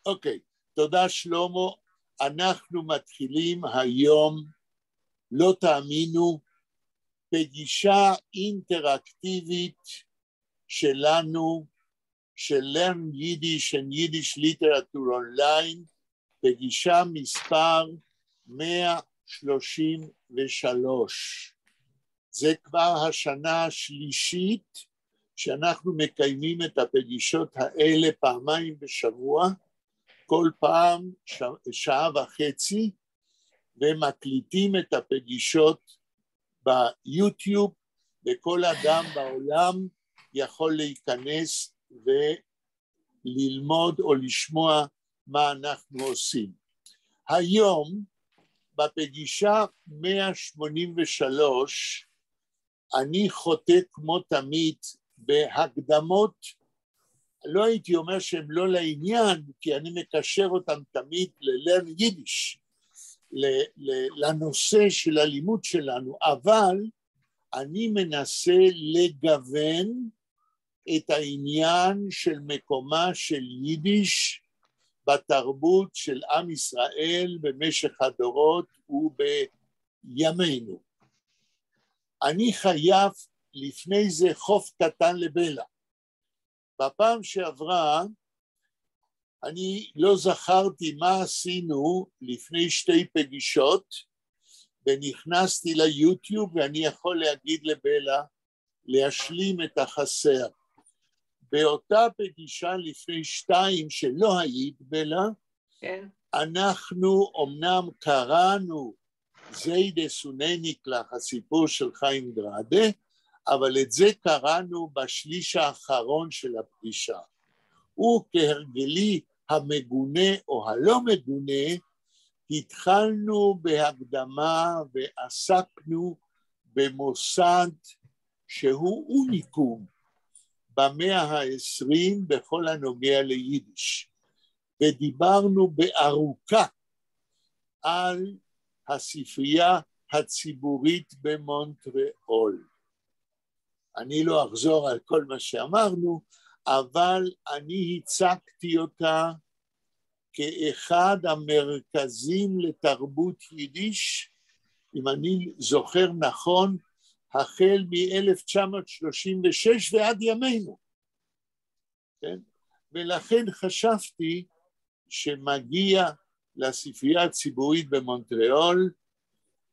אוקיי, תודה שלמה. אנחנו מתחילים היום, לא תאמינו, פגישה אינטראקטיבית שלנו, של Learn Yiddish and Yiddish Literature Online, פגישה מספר 133. זה כבר השנה השלישית שאנחנו מקיימים את הפגישות האלה פעמיים בשבוע, כל פעם שעה וחצי, ומקליטים את הפגישות ביוטיוב, וכל אדם בעולם יכול להיכנס וללמוד או לשמוע מה אנחנו עושים. היום בפגישה 183 אני חוטא כמו תמיד בהקדמות, לא הייתי אומר שהם לא לעניין, כי אני מקשר אותם תמיד ל-Learn Yiddish, לנושא של הלימוד שלנו, אבל אני מנסה לגוון את העניין של מקומה של יידיש בתרבות של עם ישראל במשך הדורות ובימינו. אני חייב לפני זה חוף קטן לבלה. בפעם שעברה אני לא זכרתי מה עשינו לפני שתי פגישות, ונכנסתי ליוטיוב ואני יכול להגיד לבלה להשלים את החסר. באותה פגישה לפני שתיים שלא היית בלה, כן. אנחנו אומנם קראנו זיידה סונניקלח, הסיפור של חיים גראדה, אבל את זה קראנו בשליש האחרון של הפגישה. וכהרגלי המגונה או הלא מגונה, התחלנו בהקדמה ועסקנו במוסד שהוא אוניקום במאה ה-20 בכל הנוגע ליידיש, ודיברנו בארוכה על הספרייה הציבורית במונטריאול. אני לא אחזור על כל מה שאמרנו, אבל אני הצגתי אותה כאחד המרכזים לתרבות יידיש, אם אני זוכר נכון, החל מ-1936 ועד ימינו. כן? ולכן חשבתי שמגיע לספרייה הציבורית במונטריאול,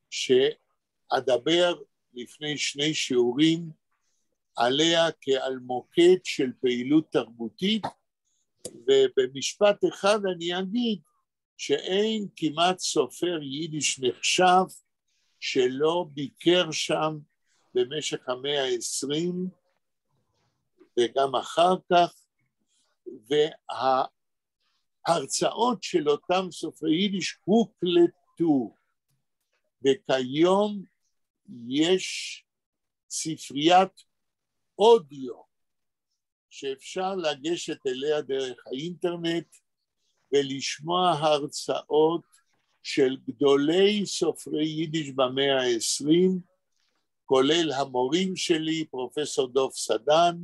שאדבר לפני שני שיעורים עליה כעל מוקד של פעילות תרבותית, ובמשפט אחד אני אגיד שאין כמעט סופר יידיש נחשב שלא ביקר שם במשך המאה ה-20 וגם אחר כך, וההרצאות של אותם סופרי יידיש הוקלטו, וכיום יש ספריית אודיו שאפשר לגשת אליה דרך האינטרנט ולשמוע הרצאות של גדולי סופרי יידיש במאה ה-20, כולל המורים שלי, פרופסור דוב סדן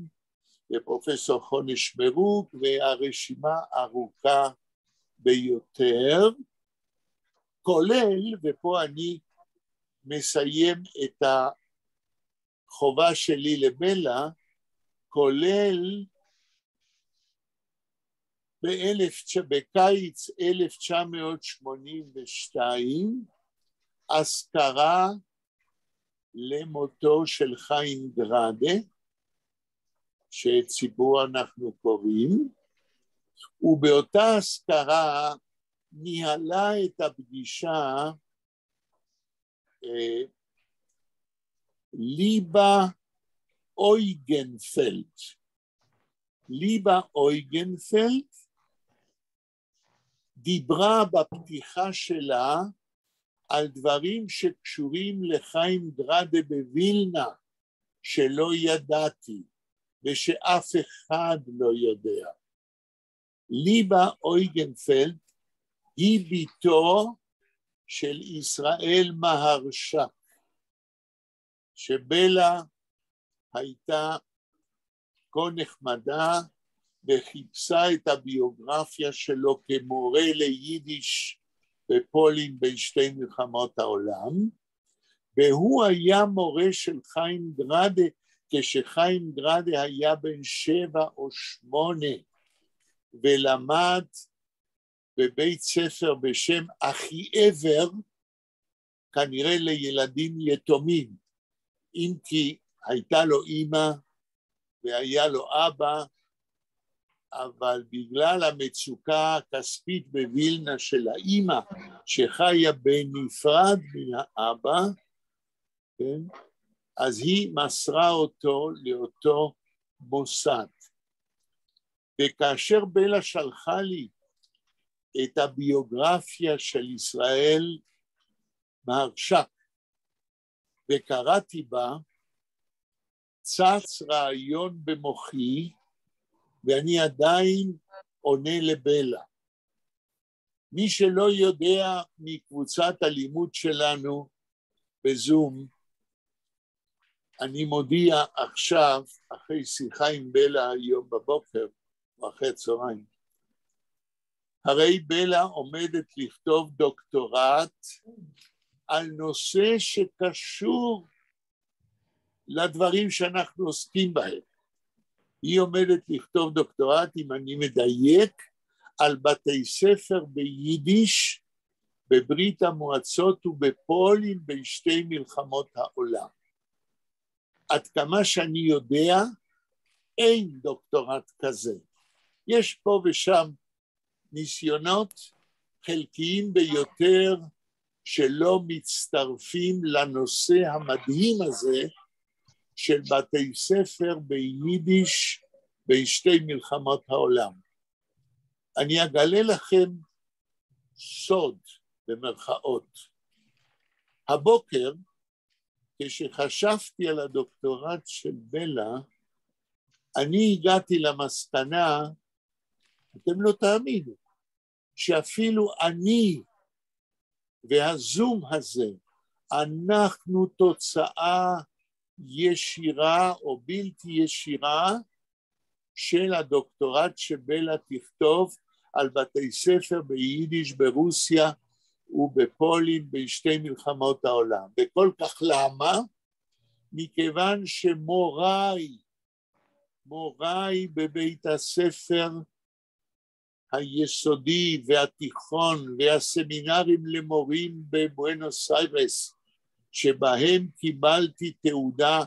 ופרופסור חונש מרוק, והרשימה ארוכה ביותר, כולל, ופה אני מסיים את החובה שלי לבלה, כולל בקיץ 1982 אזכרה למותו של חיים גראדה, שציבור אנחנו קוראים, ובאותה אזכרה ניהלה את הפגישה ליבה אויגנפלד. ליבה אויגנפלד דיברה בפתיחה שלה על דברים שקשורים לחיים גראדה בווילנה, שלא ידעתי ושאף אחד לא יודע. ליבה אויגנפלד היא ביתו של ישראל מהרשק, שבלה הייתה כה נחמדה וחיפשה את הביוגרפיה שלו כמורה ליידיש בפולין בין שתי מלחמות העולם, והוא היה מורה של חיים גרדה, כשחיים גרדה היה בן 7 או 8, ולמד בבית ספר בשם אחיעבר, כנראה לילדים יתומים, אם כי הייתה לו אמא והיה לו אבא, אבל בגלל המצוקה הכספית בווילנה של האמא, שחיה בנפרד מן האבא, כן? אז היא מסרה אותו לאותו מוסד. וכאשר בלה שלחה לי את הביוגרפיה של ישראל מהרש"ק, וקראתי בה, צץ רעיון במוחי, ואני עדיין עונה לבלה. מי שלא יודע מקבוצת הלימוד שלנו בזום, אני מודיע עכשיו, אחרי שיחה עם בלה היום בבוקר, או אחרי צהריים, הרי בלה עומדת לכתוב דוקטורט על נושא שקשור לדברים שאנחנו עוסקים בהם. היא עומדת לכתוב דוקטורט, אם אני מדייק, על בתי ספר ביידיש, בברית המועצות ובפולין בין שתי מלחמות העולם. עד כמה שאני יודע, אין דוקטורט כזה. יש פה ושם ניסיונות חלקיים ביותר שלא מצטרפים לנושא המדהים הזה של בתי ספר ביידיש בין שתי מלחמות העולם. אני אגלה לכם סוד במרכאות. הבוקר, כשחשבתי על הדוקטורט של בלה, אני הגעתי למסקנה, אתם לא תאמינו, שאפילו אני והזום הזה, אנחנו תוצאה ישירה או בלתי ישירה של הדוקטורט שבלה תכתוב על בתי ספר ביידיש ברוסיה ובפולין בין שתי מלחמות העולם. וכל כך למה? מכיוון מוריי בבית הספר היסודי והתיכון והסמינרים למורים בבואנוס איירס, שבהם קיבלתי תעודה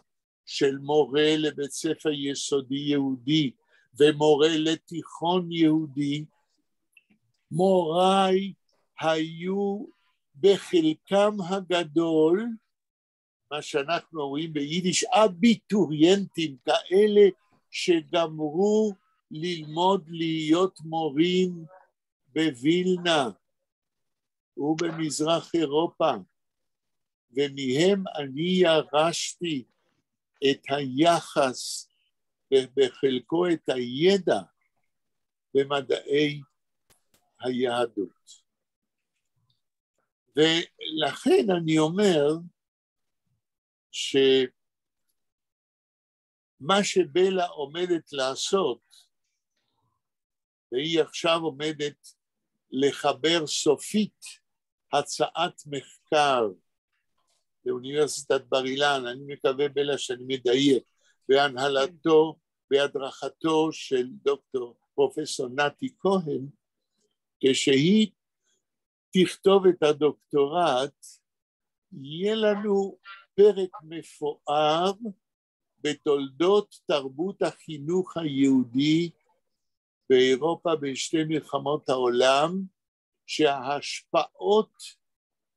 של מורה לבית ספר יסודי יהודי ומורה לתיכון יהודי, מוריי היו בחלקם הגדול, מה שאנחנו רואים ביידיש, אביטוריינטים, כאלה שגמרו ללמוד להיות מורים בווילנה ובמזרח אירופה, ומהם אני ירשתי את היחס ובחלקו את הידע במדעי היהדות. ולכן אני אומר שמה שבלה עומדת לעשות, והיא עכשיו עומדת לחבר סופית הצעת מחקר באוניברסיטת בר אילן, אני מקווה בלה שאני מדייק, בהנהלתו, בהדרכתו של דוקטור פרופסור נתי כהן, כשהיא תכתוב את הדוקטורט, יהיה לנו פרק מפואר בתולדות תרבות החינוך היהודי באירופה בין שתי מלחמות העולם, שההשפעות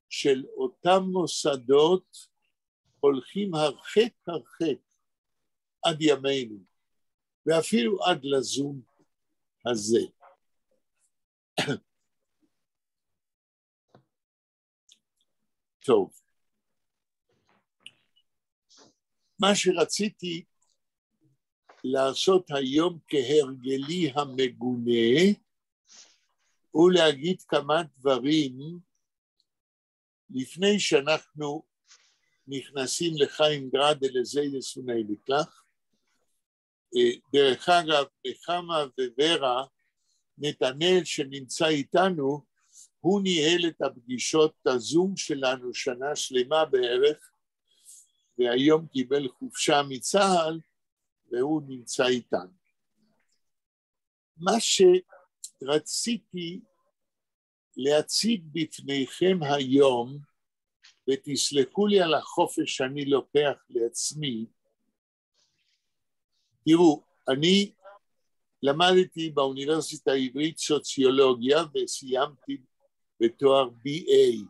של אותם מוסדות הולכים הרחק עד ימינו, ואפילו עד לזום הזה. טוב, מה שרציתי לעשות היום כהרגלי המגונה, הוא להגיד כמה דברים לפני שאנחנו נכנסים לחיים גרדה לזיידס ונייליקלך, דרך אגב, נחמה ווורה, נתנאל שנמצא איתנו, הוא ניהל את הפגישות הזום שלנו שנה שלמה בערך, והיום קיבל חופשה מצה"ל, והוא נמצא איתנו. מה שרציתי להציג בפניכם היום, ותסלחו לי על החופש שאני לוקח לעצמי, תראו, אני למדתי באוניברסיטה העברית סוציולוגיה וסיימתי בתואר BA.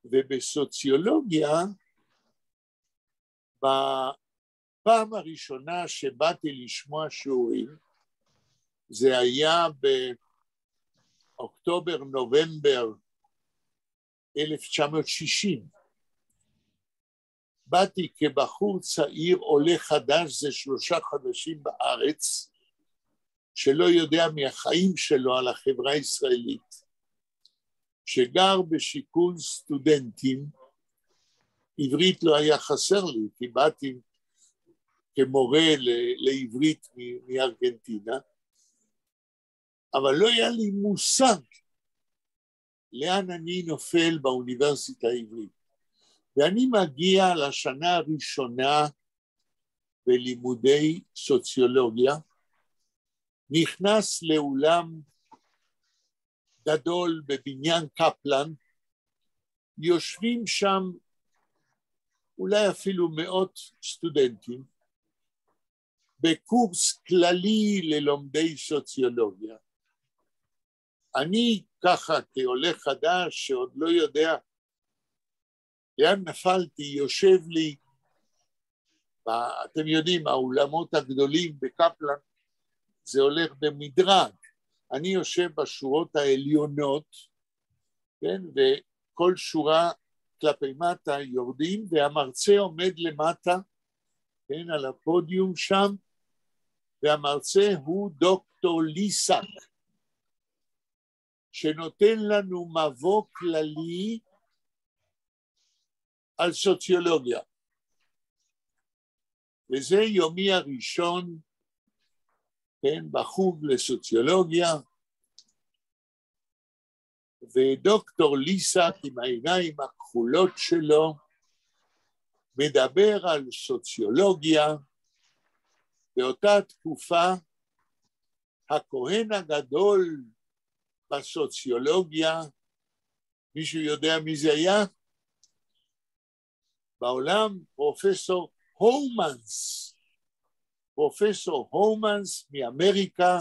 ובסוציולוגיה, בפעם הראשונה שבאתי לשמוע שיעורים, זה היה באוקטובר-נובמבר 1960. באתי כבחור צעיר עולה חדש, זה 3 חודשים בארץ, שלא יודע מהחיים שלו על החברה הישראלית, שגר בשיכון סטודנטים, עברית לא היה חסר לי, כי באתי כמורה לעברית מארגנטינה, אבל לא היה לי מושג לאן אני נופל באוניברסיטה העברית. ואני מגיע לשנה הראשונה בלימודי סוציולוגיה, נכנס לאולם גדול בבניין קפלן, יושבים שם אולי אפילו 100 סטודנטים, בקורס כללי ללומדי סוציולוגיה. אני ככה כעולה חדש שעוד לא יודע לאן נפלתי, יושב לי, אתם יודעים, האולמות הגדולים בקפלן, זה הולך במדרג. אני יושב בשורות העליונות, כן, וכל שורה כלפי מטה יורדים, והמרצה עומד למטה, כן, על הפודיום שם, והמרצה הוא דוקטור ליסק, שנותן לנו מבוא כללי על סוציולוגיה. וזה יומי הראשון, כן, בחוג לסוציולוגיה, ודוקטור ליסק עם העיניים הכחולות שלו, מדבר על סוציולוגיה. באותה תקופה, הכהן הגדול בסוציולוגיה, מישהו יודע מי זה היה? בעולם פרופסור הומנס, פרופסור הומנס מאמריקה,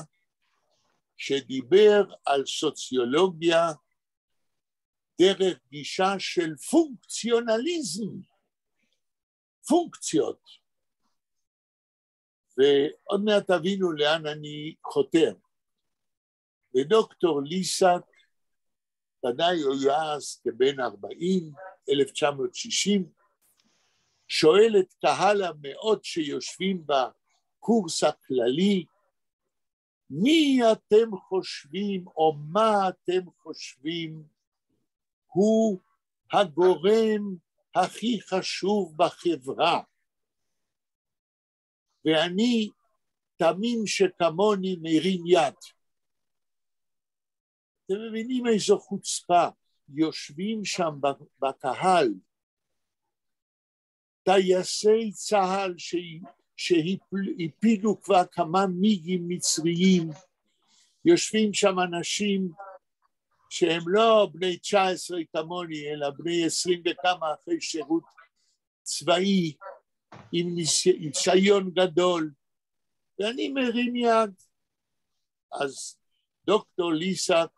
שדיבר על סוציולוגיה דרך גישה של פונקציונליזם, פונקציות. ועוד מעט תבינו לאן אני חותר. ודוקטור ליסק, ודאי הוא היה אז כבן 40, 1960, שואל את קהל המאות שיושבים בקורס הכללי, מי אתם חושבים או מה אתם חושבים הוא הגורם הכי חשוב בחברה? ואני תמים שכמוני מרים יד. אתם מבינים איזו חוצפה, יושבים שם בקהל, טייסי צה"ל שהפילו כבר כמה מיגים מצריים, יושבים שם אנשים שהם לא בני 19 כמוני, אלא בני 20 וכמה אחרי שירות צבאי, עם ניסיון גדול, ואני מרים יד. אז דוקטור ליסק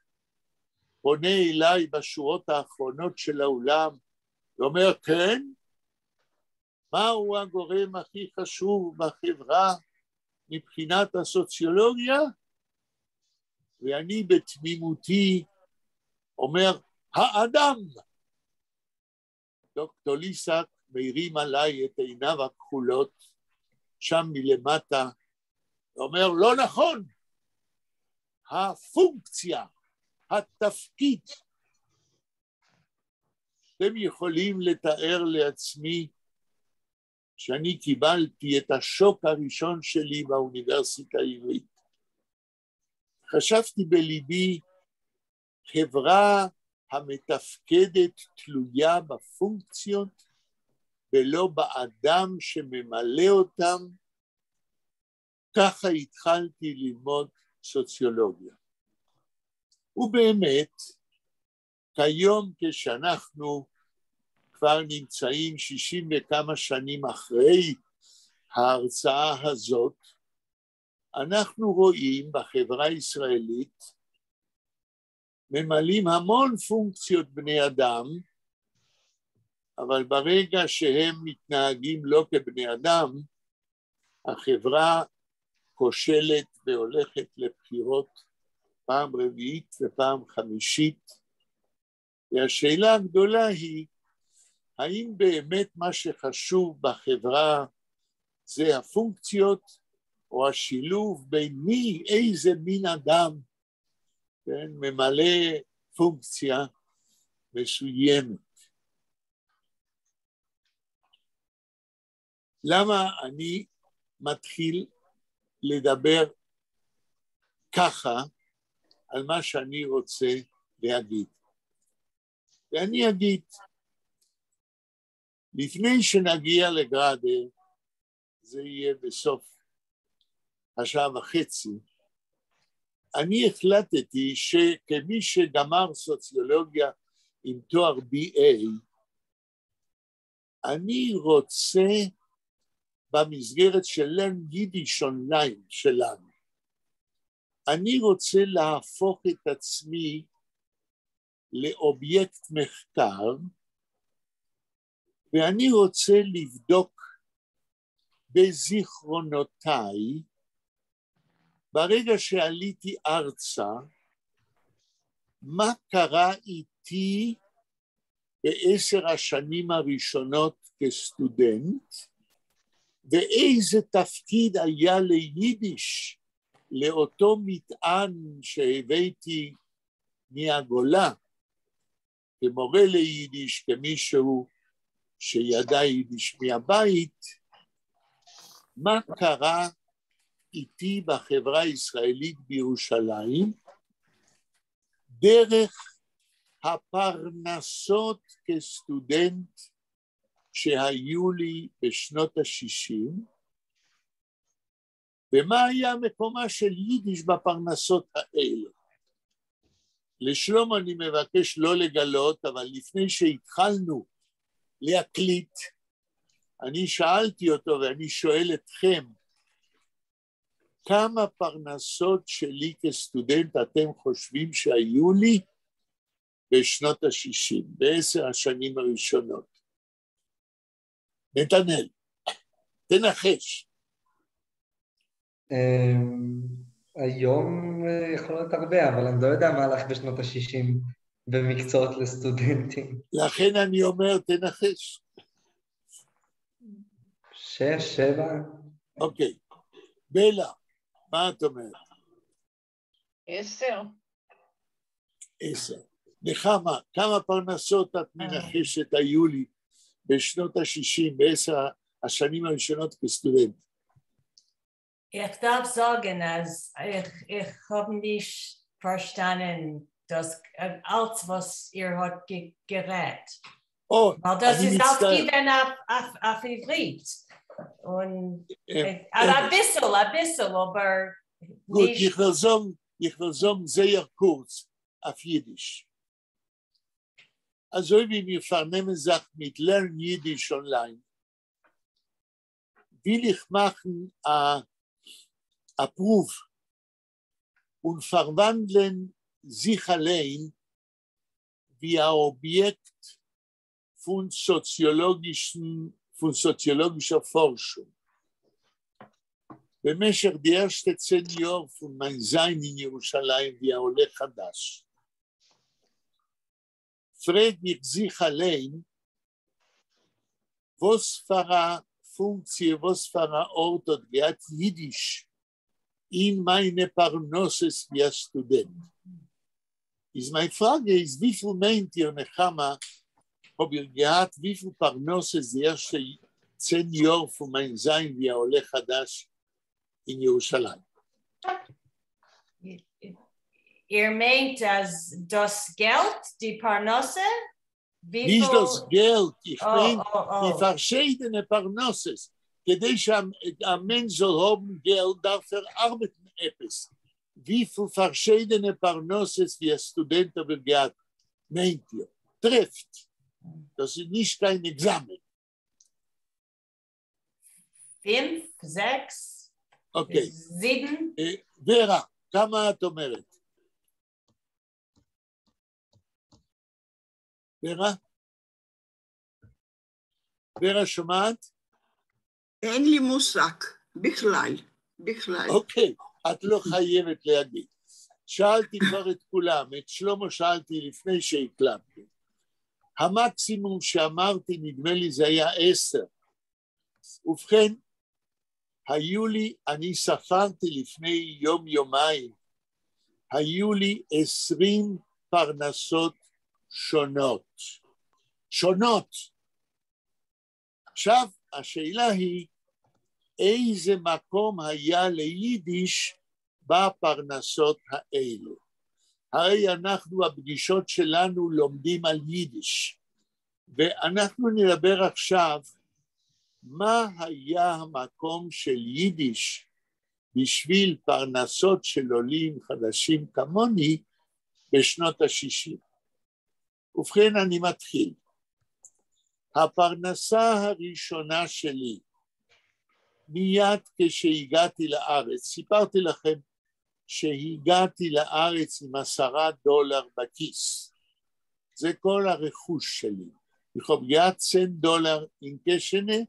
פונה אליי בשורות האחרונות של האולם, ואומר, כן, מהו הגורם הכי חשוב בחברה מבחינת הסוציולוגיה? ואני בתמימותי אומר, האדם. דוקטור ליסק מרים עליי את עיניו הכחולות, שם מלמטה, ואומר, לא נכון, הפונקציה, התפקיד. אתם יכולים לתאר לעצמי שאני קיבלתי את השוק הראשון שלי באוניברסיטה העברית. חשבתי בליבי, חברה המתפקדת תלויה בפונקציות ולא באדם שממלא אותם. ככה התחלתי ללמוד סוציולוגיה. ובאמת, כיום כשאנחנו כבר נמצאים 60 וכמה שנים אחרי ההרצאה הזאת, אנחנו רואים בחברה הישראלית ממלאים המון פונקציות בני אדם, אבל ברגע שהם מתנהגים לא כבני אדם, החברה כושלת והולכת לבחירות פעם רביעית ופעם חמישית. והשאלה הגדולה היא, האם באמת מה שחשוב בחברה זה הפונקציות או השילוב בין איזה מין אדם, כן, ממלא פונקציה מסוימת. למה אני מתחיל לדבר ככה על מה שאני רוצה להגיד? ואני אגיד, לפני שנגיע לגראדה, זה יהיה בסוף השעה וחצי, אני החלטתי שכמי שגמר סוציולוגיה עם תואר BA, אני רוצה במסגרת של Learn Yiddish Online שלנו, אני רוצה להפוך את עצמי לאובייקט מחקר, ואני רוצה לבדוק בזיכרונותיי, ברגע שעליתי ארצה, מה קרה איתי ב10 השנים הראשונות כסטודנט, ואיזה תפקיד היה ליידיש, לאותו מטען שהבאתי מהגולה, כמורה ליידיש, כמישהו שידע יידיש מהבית, מה קרה איתי בחברה הישראלית בירושלים, דרך הפרנסות כסטודנט שהיו לי בשנות ה-60, ומה היה מקומה של יידיש בפרנסות האלה. לשלום אני מבקש לא לגלות, אבל לפני שהתחלנו להקליט, אני שאלתי אותו ואני שואל אתכם, כמה פרנסות שלי כסטודנט אתם חושבים שהיו לי בשנות ה-60, ב10 השנים הראשונות? נתנאל, תנחש. היום יכול להיות הרבה, אבל אני לא יודע מה הלך בשנות ה-60 במקצועות לסטודנטים. לכן אני אומר, תנחש. 6, 7. אוקיי. בלה, מה את אומרת? 10. 10. נחמה, כמה פרנסות את מנחשת היו לי בשנות ה-60, ב10 השנים הראשונות כסטודנט? Ich darf sagen, als ich habe nicht verstanden, dass alles, was ihr hat gerät. Oh, weil das ist ausgegeben auf Ivrit. Und aber ein bisschen, aber gut, nicht. ich will sagen sehr kurz auf Jiddisch. Also wie wir vernehmen sagt mit Learn Yiddish Online, will ich machen Proof und verwandeln sich allein wie ein Objekt von soziologischer Forschung. במשך die ersten 10 Jahre von mein Sein in Jerusalem wie ein עולה חדש, frag ich sich allein, was für eine Funktion, was für eine Ort hat gehabt Jiddisch in meine Parnoses wie ein Student. Meine Frage ist, wie viel meint ihr, Nechama, ob ihr gehabt, wie viel Parnoses die ersten Senior von mein Sein wie Ole Hadash in Jerusalem. Meint das Geld, die Parnasse? Nicht das Geld, ich meine die verschiedene Parnasses. כדי שהמנש soll haben Geld, darf arbeiten etwas. Wie viel verschiedene Parnasses wie ein Student aber gehabt, meint ihr? Trifft. Das ist nicht kein Examen. 5, 6, Okay. 7. Vera, כמה את אומרת? ורה שומעת? אין לי מושג, בכלל. אוקיי, את לא חייבת להגיד. שאלתי כבר את כולם, את שלמה שאלתי לפני שהקלמתי. המקסימום שאמרתי, נדמה לי זה היה 10. ובכן, היו לי, אני ספרתי לפני יומיים, היו לי 20 פרנסות שונות. עכשיו, השאלה היא, איזה מקום היה ליידיש בפרנסות האלו? הרי אנחנו, הפגישות שלנו לומדים על יידיש, ואנחנו נדבר עכשיו, מה היה המקום של יידיש בשביל פרנסות של עולים חדשים כמוני בשנות ה-60. ובכן אני מתחיל. הפרנסה הראשונה שלי, מיד כשהגעתי לארץ, סיפרתי לכם שהגעתי לארץ עם $10 בכיס. זה כל הרכוש שלי. Ich habe jetzt $10 in Keschene,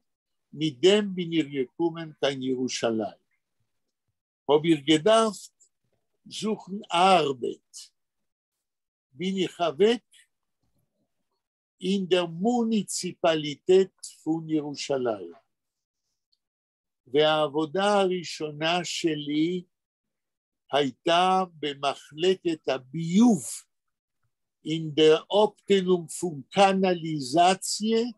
mit dem bin ich gekommen in Jerusalem. Habe ich gedacht, suchen Arbeit. Bin ich weg in der Munizipalität von Jerusalem. והעבודה הראשונה שלי הייתה במחלקת הביוב, in der Obtenung von Kanalisation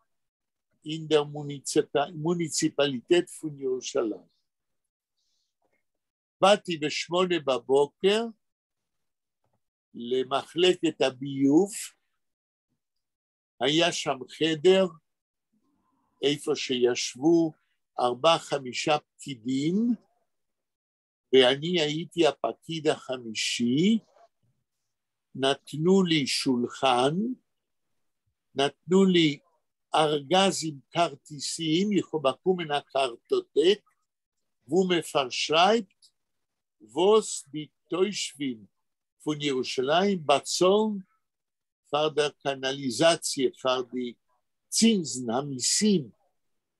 in der Munizipalität von Jerusalem. באתי ב8 בבוקר למחלקת הביוב, היה שם חדר, איפה שישבו 4-5 פקידים, ואני הייתי הפקיד החמישי, נתנו לי שולחן, נתנו לי ארגז עם כרטיסים, יכובקו מן הקרטוטק, wo mir verschreibt, was die Täuschwin von Jerusalem bezahlen für die Kanalisation, für die Zinsen, המיסים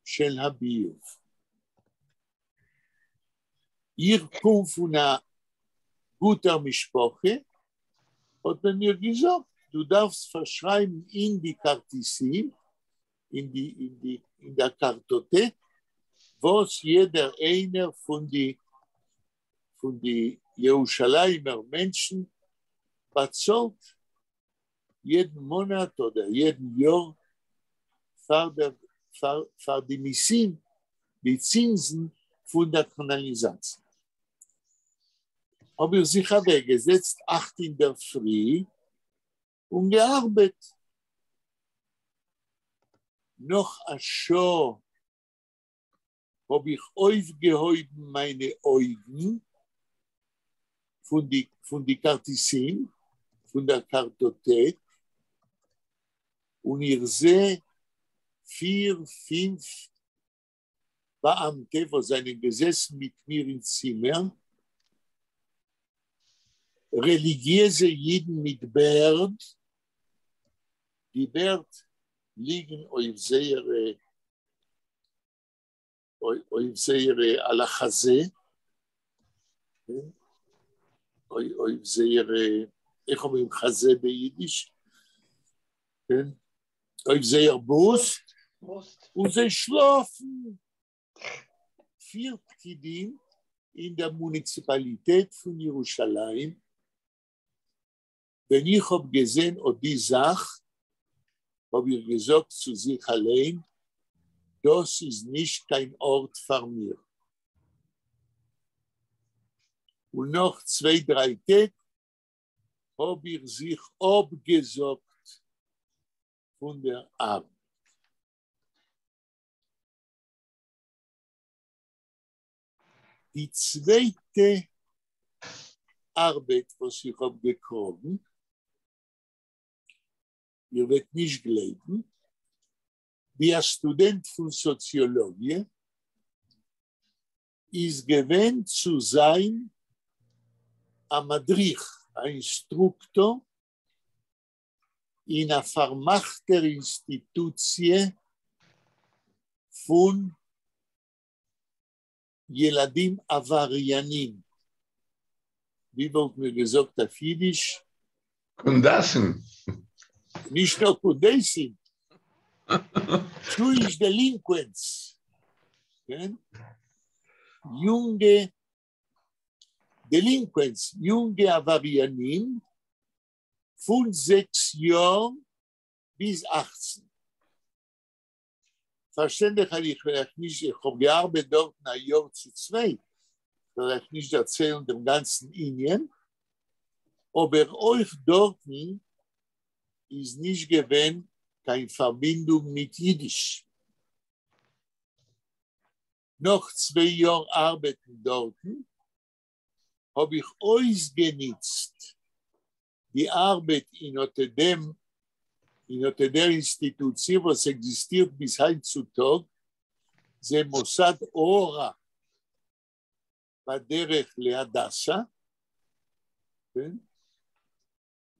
של הביוב. Ich komme von einer guten Mischproche, hat man mir gesagt, du darfst verschreiben in die Kartisin, in der Kartothek, was jeder einer von die Jerusalemer Menschen bezahlt, jeden Monat oder jeden Jahr für die Missen, die Zinsen von der Kanalisation. Habe ich sich weggesetzt, 8 in der Früh und gearbeitet. Noch ein Show habe ich aufgehoben meine Augen von die Kartisin, von der Kartothek, und ich sehe 4-5 Beamte, die sind gesessen mit mir im Zimmer, religiöse Jiden mit Bart, die Bart liegen auf sehr על החזה, auf sehr, איך אומרים חזה ביידיש? auf sehr Brust, und sie schlafen. 4 Pkidim in der Munizipalität von Jerusalem. Wenn ich habe gesehen, die Sache, habe ich gesagt zu sich allein, Das ist nicht kein Ort für mir. Und noch 2-3 Tage habe ich sich abgesagt von der Arbeit. Die zweite Arbeit, was ich habe gekriegt, ihr werdet nicht glauben, wie ein Student von Soziologie ist gewöhnt zu sein ein Madrich, ein Instruktor in einer vermachten Institution von ילדים עבריינים. Wie wird mir gesagt auf Jiddisch? Kundassen. Nicht nur Kundassen. Jewish delinquents. Okay? Junge Delinquents, junge Avarianin von 6 Jahren bis 18. Verständlich habe ich vielleicht nicht, ich habe gearbeitet dort ein Jahr zu 2, vielleicht nicht erzählen dem ganzen Indien, aber euch dort ist nicht gewesen, keine Verbindung mit Jiddisch. Noch 2 Jahre arbeiten dort, habe ich ausgenutzt, die Arbeit in der Institution, was existiert bis heutzutage, זה מוסד אורה בדרך להדסה, כן?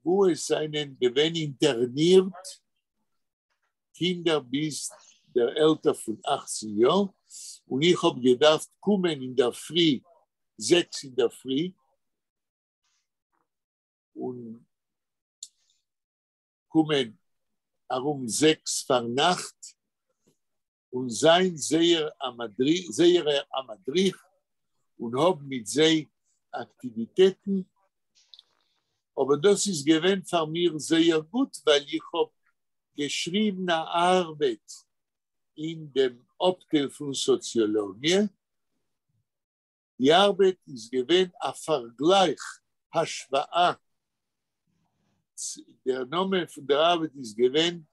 wo es einen gewinn interniert, Kinder bis der Alter von 18 Jahren, und ich habe gedacht, kommen in der Früh, 6 in der Früh, und kommen um 6 vor Nacht und sein sehr am Madrich und haben mit sehr Aktivitäten. Aber das ist gewesen für mich sehr gut, weil ich habe geschriebene Arbeit in dem Abteil von Soziologie. Die Arbeit ist gewesen ein Vergleich, Hashva'a. Der Name von der Arbeit ist gewesen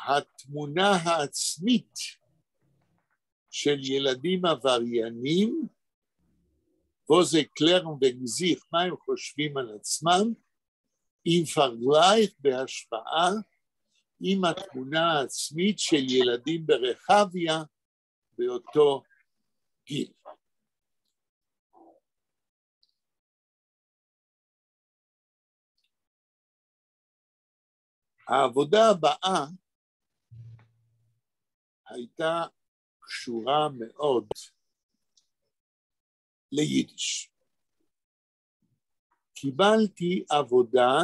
התמונה העצמית של ילדים עבריינים, wo sie klären wegen sich, מה הם חושבים על עצמם, עם פרגלייך בהשפעה עם התמונה העצמית של ילדים ברחביה באותו גיל. העבודה הבאה הייתה קשורה מאוד ליידיש. קיבלתי עבודה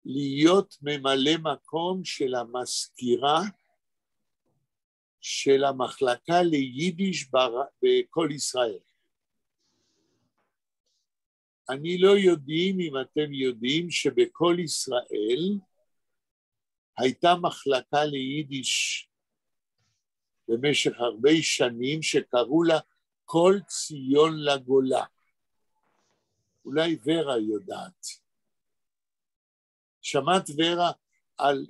להיות ממלא מקום של המזכירה של המחלקה ליידיש בכל ישראל. אני לא יודעים אם אתם יודעים שבכל ישראל הייתה מחלקה ליידיש במשך הרבה שנים שקראו לה כל ציון לגולה. אולי ורה יודעת. שמעת ורה על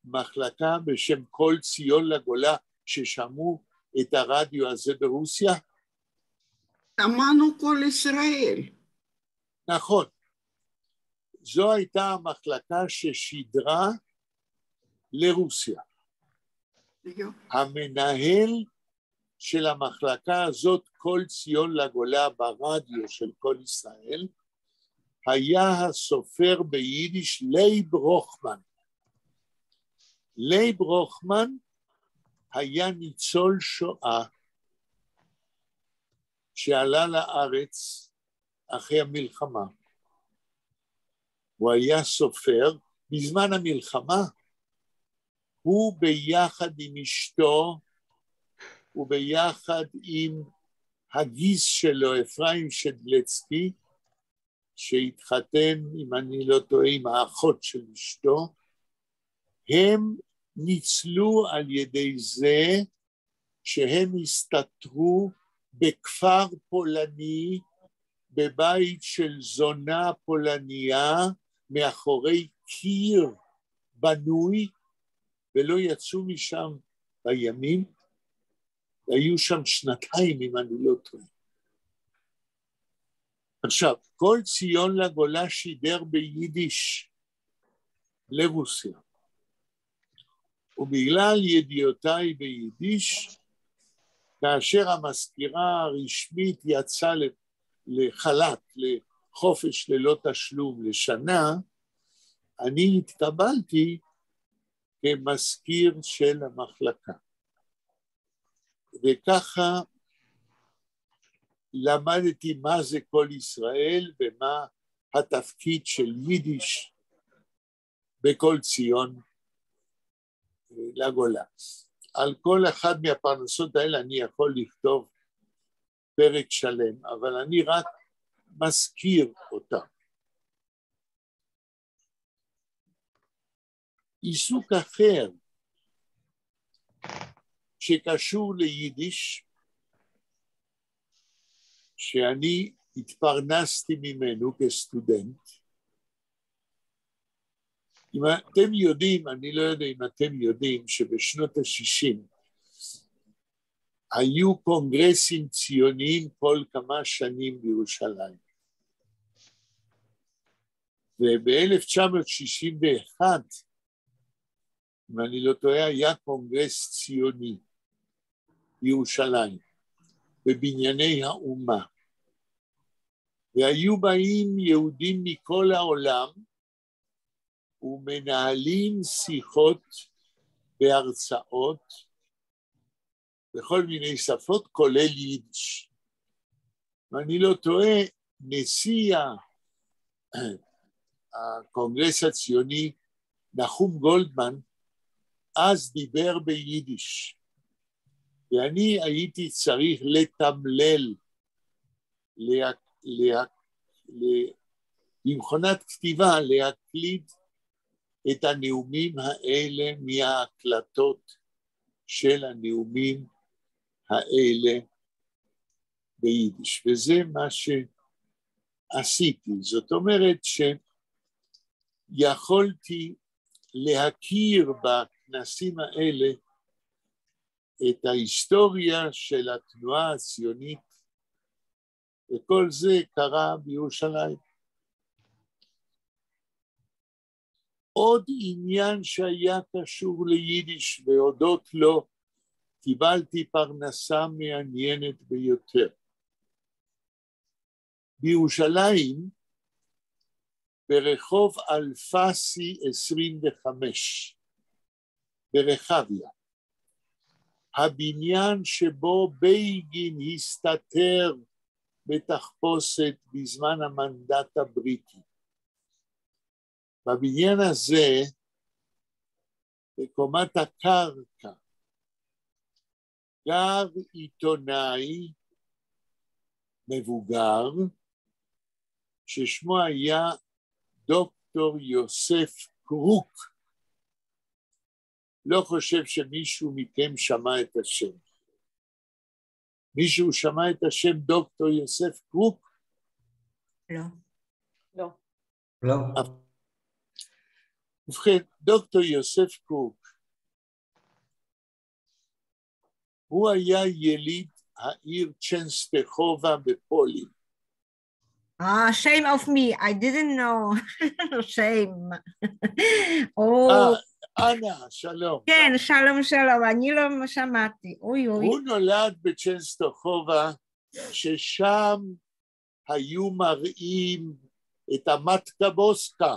מחלקה בשם כל ציון לגולה ששמעו את הרדיו הזה ברוסיה? שמענו כל ישראל. נכון. זו הייתה המחלקה ששידרה לרוסיה. המנהל של המחלקה הזאת, כל ציון לגולה ברדיו של כל ישראל, היה הסופר ביידיש לייב רוחמן. לייב רוחמן היה ניצול שואה שעלה לארץ אחרי המלחמה. הוא היה סופר בזמן המלחמה. הוא ביחד עם אשתו, וביחד עם הגיס שלו, אפרים שדלצקי, שהתחתן, אם אני לא טועה, עם האחות של אשתו, הם ניצלו על ידי זה שהם הסתתרו בכפר פולני, בבית של זונה פולניה, מאחורי קיר בנוי, ולא יצאו משם בימים, היו שם שנתיים אם אני לא טועה. עכשיו, כל ציון לגולה שידר ביידיש לרוסיה, ובגלל ידיעותיי ביידיש, כאשר המזכירה הרשמית יצאה לחל"ת, לחופש ללא תשלום לשנה, אני התקבלתי כמזכיר של המחלקה. וככה למדתי מה זה כל ישראל ומה התפקיד של יידיש בכל ציון לגולה. על כל אחד מהפרנסות האלה אני יכול לכתוב פרק שלם, אבל אני רק מזכיר אותם. עיסוק אחר שקשור ליידיש, שאני התפרנסתי ממנו כסטודנט, אם אתם יודעים, אני לא יודע אם אתם יודעים, שבשנות ה-60 היו קונגרסים ציוניים כל כמה שנים בירושלים. וב-1961, אם אני לא טועה, היה קונגרס ציוני בירושלים, בבנייני האומה. והיו באים יהודים מכל העולם, ומנהלים שיחות בהרצאות, בכל מיני שפות, כולל יידיש. ואני לא טועה, נשיא הקונגרס הציוני, נחום גולדמן, אז דיבר ביידיש. ואני הייתי צריך לתמלל, במכונת כתיבה, להקליד את הנאומים האלה מההקלטות של הנאומים האלה ביידיש. וזה מה שעשיתי. זאת אומרת שיכולתי להכיר בכנסים האלה את ההיסטוריה של התנועה הציונית, וכל זה קרה בירושלים. עוד עניין שהיה קשור ליידיש, והודות לו קיבלתי פרנסה מעניינת ביותר. בירושלים, ברחוב אלפסי 25, ברחביה, הבניין שבו בייגין הסתתר בתחפושת בזמן המנדט הבריטי. בבניין הזה, בקומת הקרקע, גר עיתונאי מבוגר, ששמו היה דוקטור יוסף קרוק. לא חושב שמישהו מכם שמע את השם. מישהו שמע את השם דוקטור יוסף קרוק? לא. לא. לא. ובכן, דוקטור יוסף קרוק, הוא היה יליד העיר צ'נסטחובה בפולין. Shame of me, I didn't know. shame. אנה, שלום. כן, שלום, שלום, אני לא שמעתי. אוי, אוי. הוא נולד בצ'נסטחובה, ששם היו מראים את המטקה בוסקה,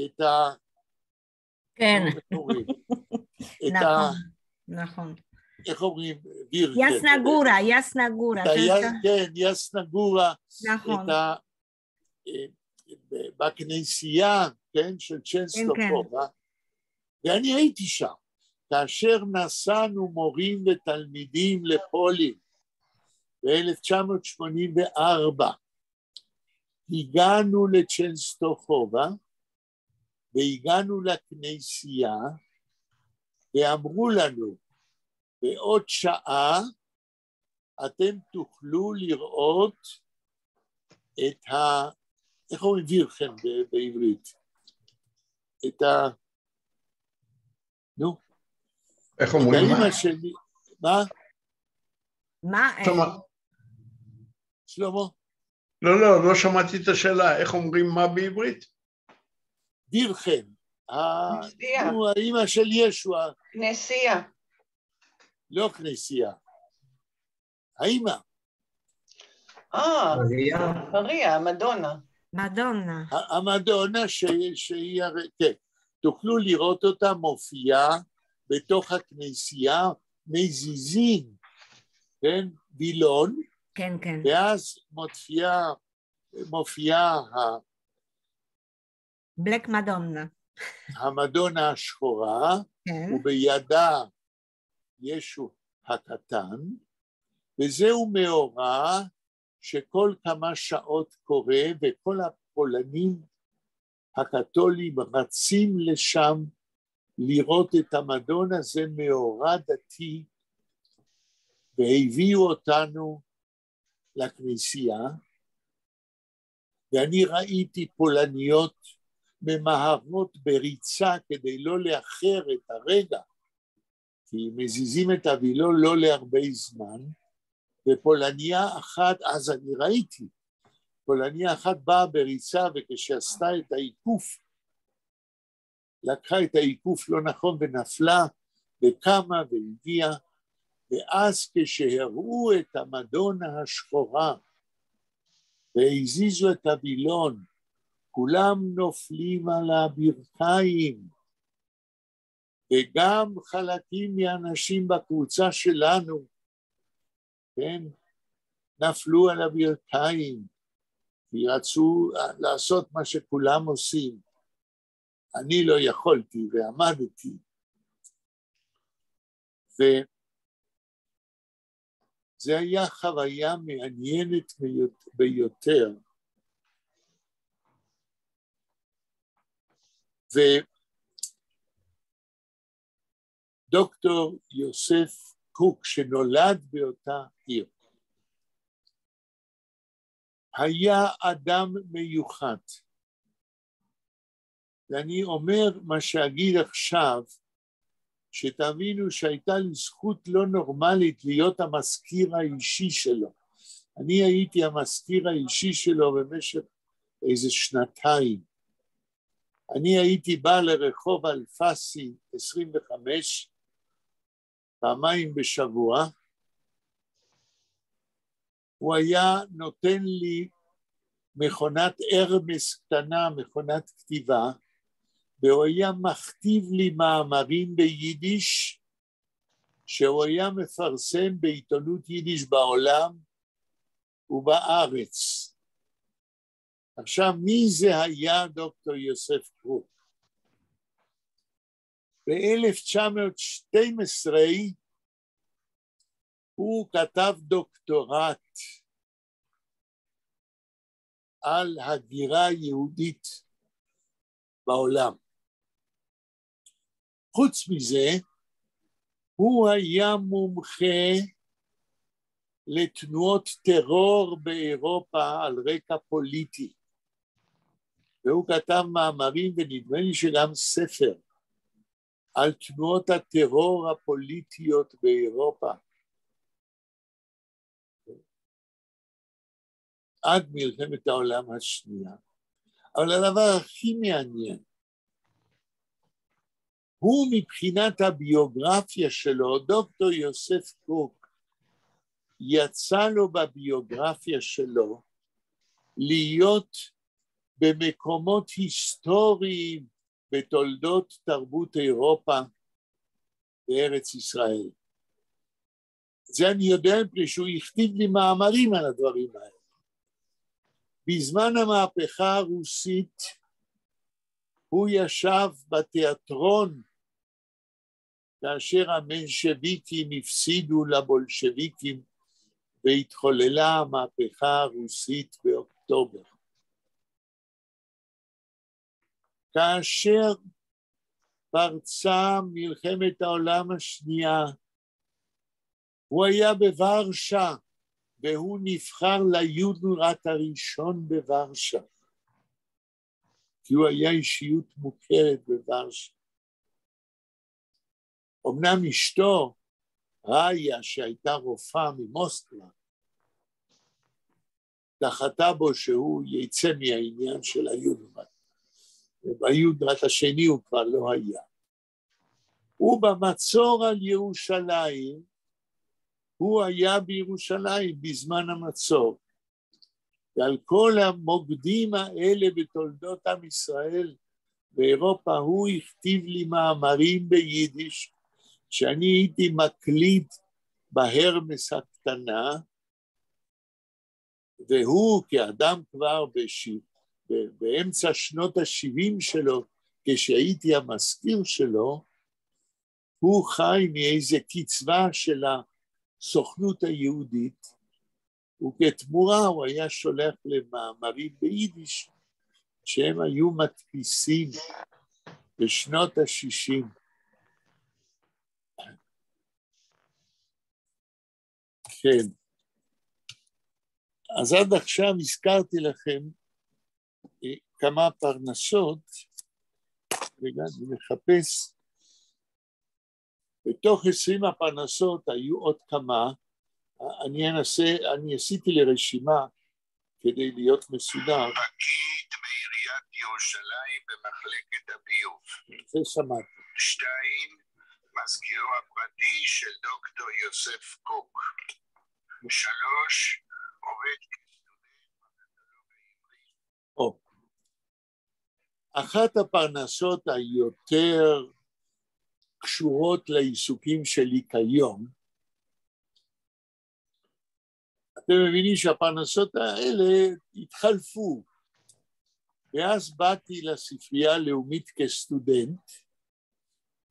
את ה... כן. נכון, נכון. איך אומרים? יסנגורה, יסנגורה. כן, יסנגורה. נכון. בכנסייה, כן, של צ'נסטחובה, ואני הייתי שם, כאשר נסענו מורים ותלמידים לפולין, ב-1984, הגענו לצ'נסטחובה, והגענו לכנסייה, ואמרו לנו, בעוד שעה אתם תוכלו לראות את איך אומרים וירכם בעברית? את נו. איך אומרים מה? האמא שלי, מה? מה? שלמה? לא שמעתי את השאלה, איך אומרים מה בעברית? וירכם. כנסייה. האמא של ישוע. כנסייה. לא כנסייה. האמא. מריה, מדונה. מדונה. המדונה שהיא, כן, תוכלו לראות אותה מופיעה בתוך הכנסייה, מזיזים, כן, וילון, כן, כן. ואז מופיעה בלק מדונה. המדונה השחורה, כן. ובידה ישו הקטן, וזהו מאורע שכל כמה שעות קורה, וכל הפולנים הקתולים רצים לשם לראות את המדונה. זה מאורע דתי, והביאו אותנו לכנסייה, ואני ראיתי פולניות ממהרות בריצה כדי לא לאחר את הרגע, כי מזיזים את הווילון לא להרבה זמן, ופולניה אחת, אז אני ראיתי, פולניה אחת באה בריצה, וכשעשתה את העיקוף, לקחה את העיקוף לא נכון ונפלה, וקמה והגיעה, ואז כשהראו את המדונה השחורה, והזיזו את הווילון, כולם נופלים על הברכיים, וגם חלקים מהאנשים בקבוצה שלנו, כן, נפלו על הברכיים, כי רצו לעשות מה שכולם עושים. אני לא יכולתי ועמדתי. וזה היה חוויה מעניינת ביותר. ודוקטור יוסף קוק, שנולד באותה עיר, היה אדם מיוחד. ואני אומר מה שאגיד עכשיו, שתבינו שהייתה לי זכות לא נורמלית להיות המזכיר האישי שלו. אני הייתי המזכיר האישי שלו במשך איזה שנתיים. אני הייתי בא לרחוב אלפסי 25, פעמיים בשבוע. הוא היה נותן לי מכונת הרמס קטנה, מכונת כתיבה, והוא היה מכתיב לי מאמרים ביידיש, שהוא היה מפרסם בעיתונות יידיש בעולם ובארץ. עכשיו, מי זה היה דוקטור יוסף קוק? ב-1912 הוא כתב דוקטורט על הגירה יהודית בעולם. חוץ מזה, הוא היה מומחה לתנועות טרור באירופה על רקע פוליטי. והוא כתב מאמרים, ונדמה לי שגם ספר, על תנועות הטרור הפוליטיות באירופה. עד מלחמת העולם השנייה. אבל הדבר הכי מעניין, הוא מבחינת הביוגרפיה שלו, דוקטור יוסף קוק, יצא לו בביוגרפיה שלו להיות במקומות היסטוריים בתולדות תרבות אירופה בארץ ישראל. זה אני יודע מפני שהוא הכתיב לי מאמרים על הדברים האלה. בזמן המהפכה הרוסית הוא ישב בתיאטרון כאשר המנשוויקים הפסידו לבולשוויקים והתחוללה המהפכה הרוסית באוקטובר. כאשר פרצה מלחמת העולם השנייה, הוא היה בוורשה, והוא נבחר ליודנראט הראשון בוורשה, כי הוא היה אישיות מוכרת בוורשה. אמנם אשתו, ראיה, שהייתה רופאה ממוסקבה, דחתה בו שהוא יצא מהעניין של היודנראט, וביודנראט השני הוא כבר לא היה. ובמצור על ירושלים, הוא היה בירושלים בזמן המצור, ועל כל המוקדים האלה בתולדות עם ישראל באירופה, הוא הכתיב לי מאמרים ביידיש, שאני הייתי מקליט בהרמס הקטנה, והוא כאדם כבר באמצע שנות ה-70 שלו, כשהייתי המזכיר שלו, הוא חי מאיזה קצבה של הסוכנות היהודית, וכתמורה הוא היה שולח למאמרים ביידיש, שהם היו מדפיסים בשנות ה-60. כן. אז עד עכשיו הזכרתי לכם כמה פרנסות, רגע, אני מחפש, בתוך 20 הפרנסות היו עוד כמה, אני עשיתי לרשימה כדי להיות מסודר. פקיד בעיריית ירושלים במחלקת הביוב. זה שמעתי. 2, מזכירו הפרטי של דוקטור יוסף קוק. 3, עובד כסטודנט בקטלוג העברי. אחת הפרנסות היותר קשורות לעיסוקים שלי כיום, אתם מבינים שהפרנסות האלה התחלפו, ואז באתי לספרייה הלאומית כסטודנט,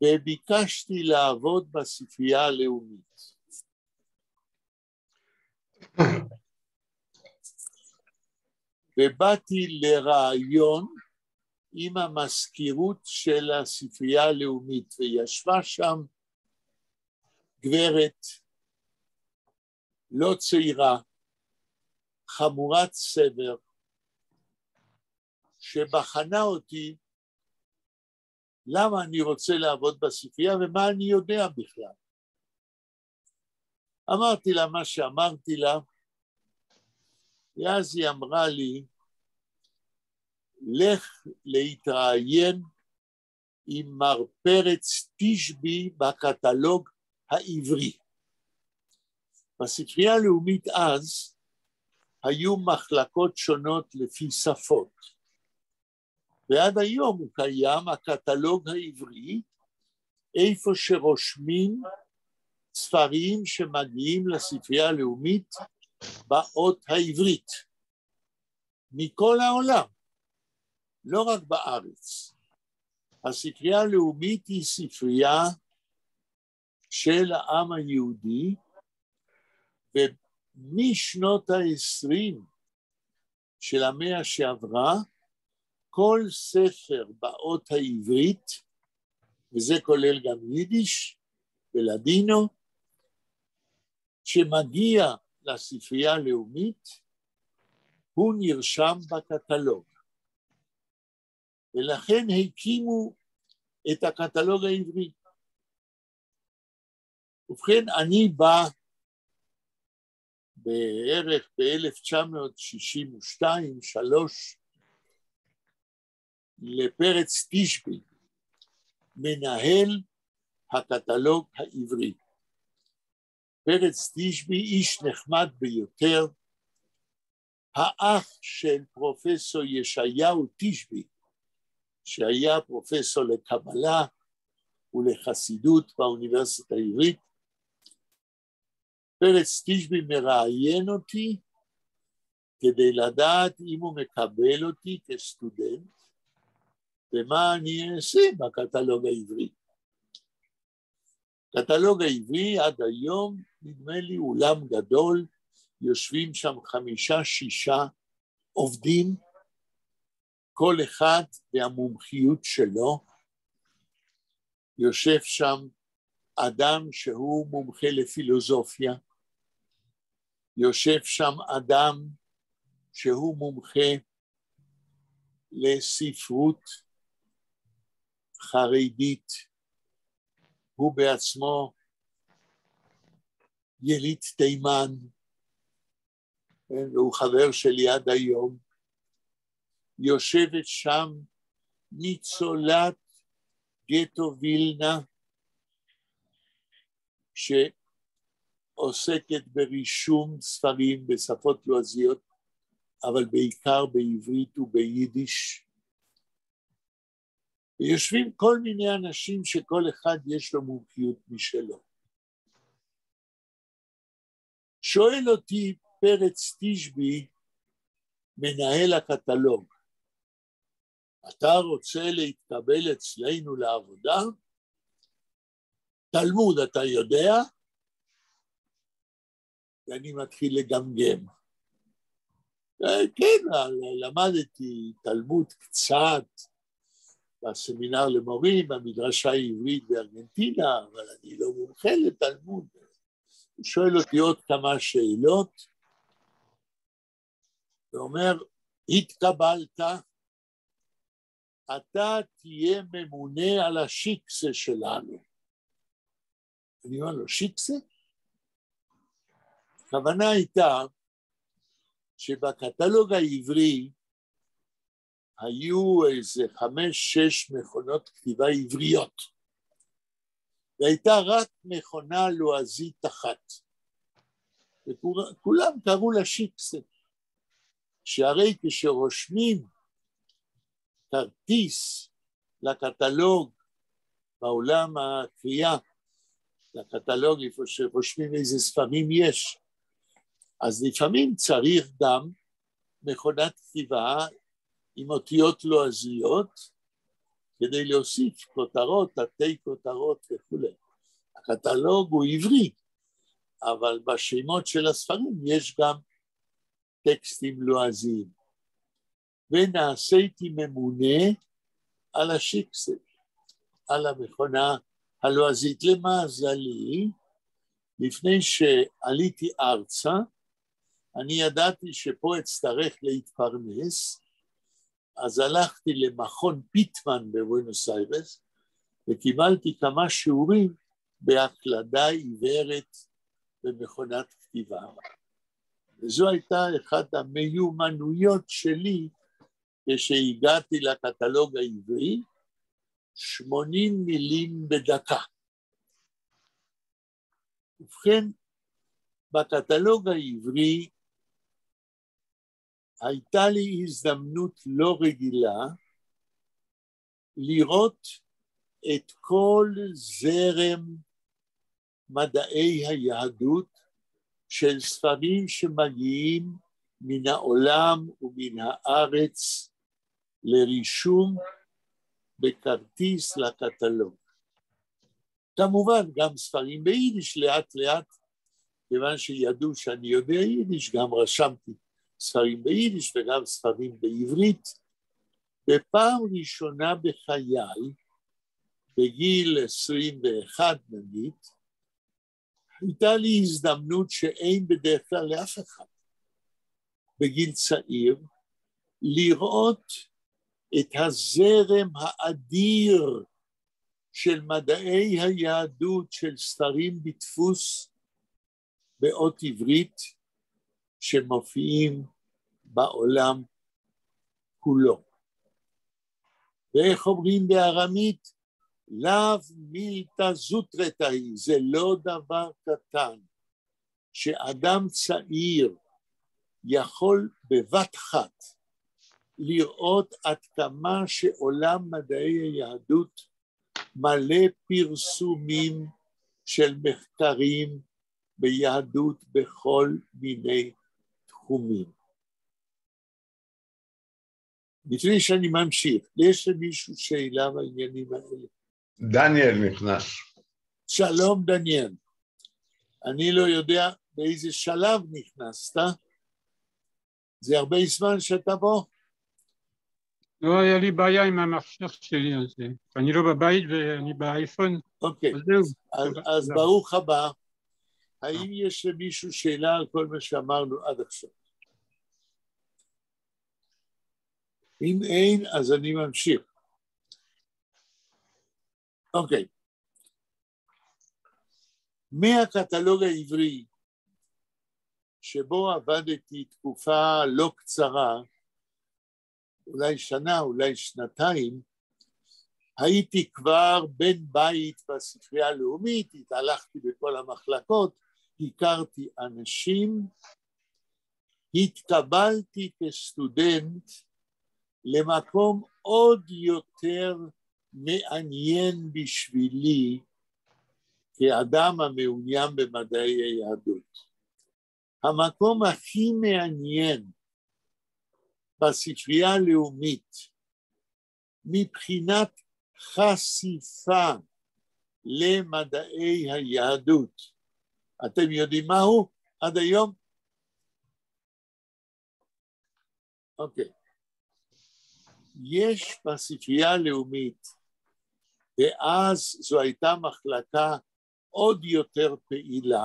וביקשתי לעבוד בספרייה הלאומית. ובאתי לרעיון עם המזכירות של הספרייה הלאומית, וישבה שם גברת לא צעירה, חמורת סבר, שבחנה אותי למה אני רוצה לעבוד בספרייה ומה אני יודע בכלל. אמרתי לה מה שאמרתי לה, ואז היא אמרה לי, לך להתראיין עם מר פרץ תשבי בקטלוג העברי. בספרייה הלאומית אז היו מחלקות שונות לפי שפות, ועד היום הוא קיים הקטלוג העברי, איפה שרושמים ספרים שמגיעים לספרייה הלאומית באות העברית, מכל העולם, לא רק בארץ. הספרייה הלאומית היא ספרייה של העם היהודי, ומשנות ה-20 של המאה שעברה, כל ספר באות העברית, וזה כולל גם יידיש ולדינו, שמגיע לספרייה הלאומית, הוא נרשם בקטלוג. ולכן הקימו את הקטלוג העברי. ובכן, אני בא בערך ב-1962-3 לפרץ תשבי, מנהל הקטלוג העברי. פרץ תשבי איש נחמד ביותר, האח של פרופסור ישעיהו תשבי, שהיה פרופסור לקבלה ולחסידות באוניברסיטה העברית. פרץ תשבי מראיין אותי כדי לדעת אם הוא מקבל אותי כסטודנט, ומה אני אעשה בקטלוג העברי. קטלוג העברי עד היום, נדמה לי, אולם גדול, יושבים שם 5-6 עובדים, כל אחד והמומחיות שלו, יושב שם אדם שהוא מומחה לפילוסופיה, יושב שם אדם שהוא מומחה לספרות חרדית, הוא בעצמו יליד תימן, והוא חבר שלי עד היום. יושבת שם ניצולת גטו וילנה, שעוסקת ברישום ספרים בשפות לועזיות, אבל בעיקר בעברית וביידיש. ויושבים כל מיני אנשים שכל אחד יש לו מומחיות משלו. שואל אותי פרץ תשבי, מנהל הקטלוג, אתה רוצה להתקבל אצלנו לעבודה? תלמוד אתה יודע? ואני מתחיל לגמגם. כן, למדתי תלמוד קצת בסמינר למורים, במדרשה העברית בארגנטינה, אבל אני לא מומחה לתלמוד. הוא שואל אותי עוד כמה שאלות, ואומר, התקבלת, אתה תהיה ממונה על השיקסה שלנו. אני אומר לו, שיקסה? הכוונה הייתה שבקטלוג העברי היו איזה 5-6 מכונות כתיבה עבריות, והייתה רק מכונה לועזית אחת, וכולם קראו לה שיקסה, שהרי כשרושמים כרטיס לקטלוג בעולם הקריאה, לקטלוג איפה שרושמים איזה ספרים יש, אז לפעמים צריך גם מכונת כתיבה עם אותיות לועזיות, כדי להוסיף כותרות, תתי כותרות וכו'. הקטלוג הוא עברי, אבל בשמות של הספרים יש גם טקסטים לועזיים. ונעשיתי ממונה על השיקסה, על המכונה הלועזית. למזלי, לפני שעליתי ארצה, אני ידעתי שפה אצטרך להתפרנס, אז הלכתי למכון פיטמן בבואנוס איירס, וקיבלתי כמה שיעורים בהקלדה עיוורת במכונת כתיבה. וזו הייתה אחת המיומנויות שלי, כשהגעתי לקטלוג העברי, 80 מילים בדקה. ובכן, בקטלוג העברי, הייתה לי הזדמנות לא רגילה לראות את כל זרם מדעי היהדות של ספרים שמגיעים מן העולם ומן הארץ לרישום בכרטיס לקטלוג. כמובן גם ספרים ביידיש לאט לאט, כיוון שידעו שאני יודע יידיש, גם רשמתי ספרים ביידיש וגם ספרים בעברית. בפעם ראשונה בחיי, בגיל 21 נגיד, הייתה לי הזדמנות שאין בדרך כלל לאף אחד, בגיל צעיר, לראות את הזרם האדיר של מדעי היהדות, של ספרים בדפוס באות עברית, שמופיעים בעולם כולו. ואיך אומרים בארמית? לאו מילתא זוטרתאי, זה לא דבר קטן, שאדם צעיר יכול בבת אחת לראות עד כמה שעולם מדעי היהדות מלא פרסומים של מחקרים ביהדות בכל מיני תחומים. לפני שאני ממשיך, יש למישהו שאלה בעניינים האלה? דניאל נכנס. שלום דניאל, אני לא יודע באיזה שלב נכנסת, זה הרבה זמן שאתה בו? לא היה לי בעיה עם המחשב שלי הזה. אני לא בבית ואני באייפון. אוקיי, אז זהו. אז ברוך הבא. האם יש למישהו שאלה על כל מה שאמרנו עד עכשיו? אם אין, אז אני ממשיך. אוקיי. מהקטלוג העברי, שבו עבדתי תקופה לא קצרה, אולי שנה, אולי שנתיים, הייתי כבר בן בית בספרייה הלאומית, התהלכתי בכל המחלקות, הכרתי אנשים, התקבלתי כסטודנט למקום עוד יותר מעניין בשבילי כאדם המעוניין במדעי היהדות. המקום הכי מעניין בספרייה הלאומית מבחינת חשיפה למדעי היהדות, אתם יודעים מהו עד היום? אוקיי. יש בספרייה הלאומית, ואז זו הייתה מחלקה עוד יותר פעילה,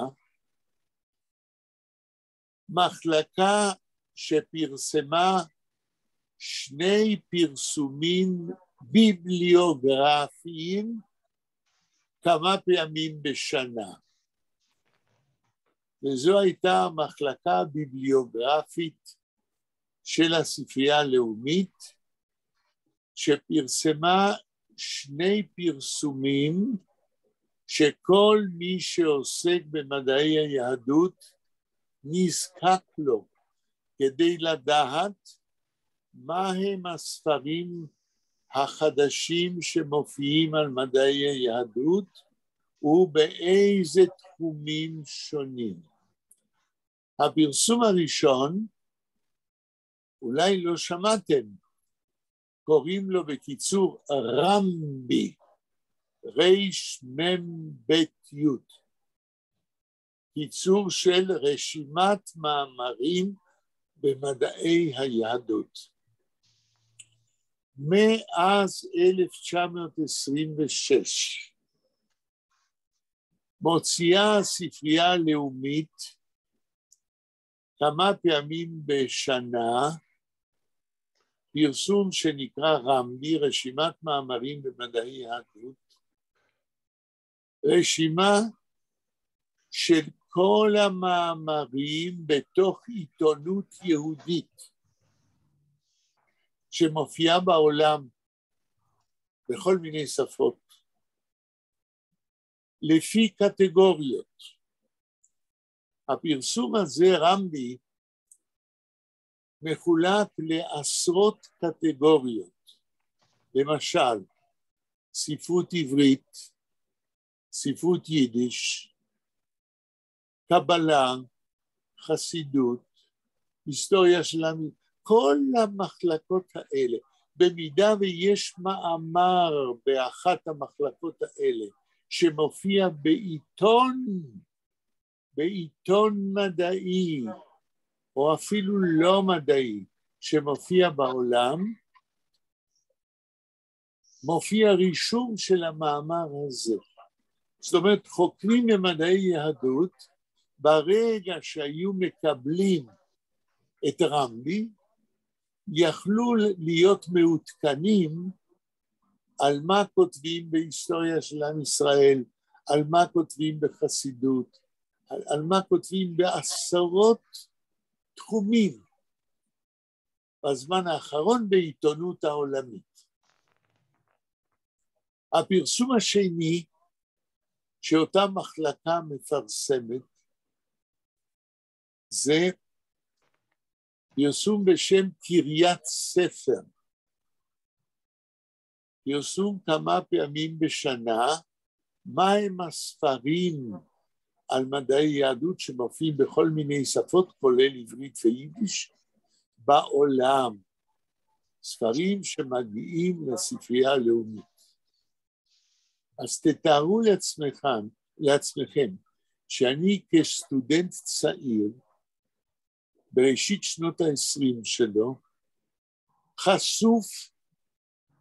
מחלקה שפרסמה 2 פרסומים ביבליוגרפיים כמה פעמים בשנה. וזו הייתה המחלקה הביבליוגרפית של הספרייה הלאומית, שפרסמה 2 פרסומים שכל מי שעוסק במדעי היהדות נזקק לו כדי לדעת מה הם הספרים החדשים שמופיעים על מדעי היהדות ובאיזה תחומים שונים. הפרסום הראשון, אולי לא שמעתם, קוראים לו בקיצור רמבי, ריש מם בית יוד, קיצור של רשימת מאמרים במדעי היהדות. מאז 1926 מוציאה הספרייה הלאומית כמה פעמים בשנה פרסום שנקרא רמבי, רשימת מאמרים במדעי היהדות, רשימה של כל המאמרים בתוך עיתונות יהודית שמופיעה בעולם בכל מיני שפות, לפי קטגוריות. הפרסום הזה, רמבי, מחולק לעשרות קטגוריות, למשל, ספרות עברית, ספרות יידיש, קבלה, חסידות, היסטוריה של עם, כל המחלקות האלה, במידה ויש מאמר באחת המחלקות האלה, שמופיע בעיתון מדעי, או אפילו לא מדעי, שמופיע בעולם, מופיע רישום של המאמר הזה. זאת אומרת, חוקרים במדעי יהדות, ברגע שהיו מקבלים את רמבי, יכלו להיות מעודכנים על מה כותבים בהיסטוריה של עם ישראל, על מה כותבים בחסידות, על מה כותבים בעשרות תחומים, בזמן האחרון בעיתונות העולמית. הפרסום השני שאותה מחלקה מפרסמת, זה פרסום בשם קריית ספר. פרסום כמה פעמים בשנה, מהם הספרים על מדעי יהדות שמופיעים בכל מיני שפות, כולל עברית ויידיש, בעולם. ספרים שמגיעים לספרייה הלאומית. אז תתארו לעצמכם שאני כסטודנט צעיר, בראשית שנות ה-20 שלו, חשוף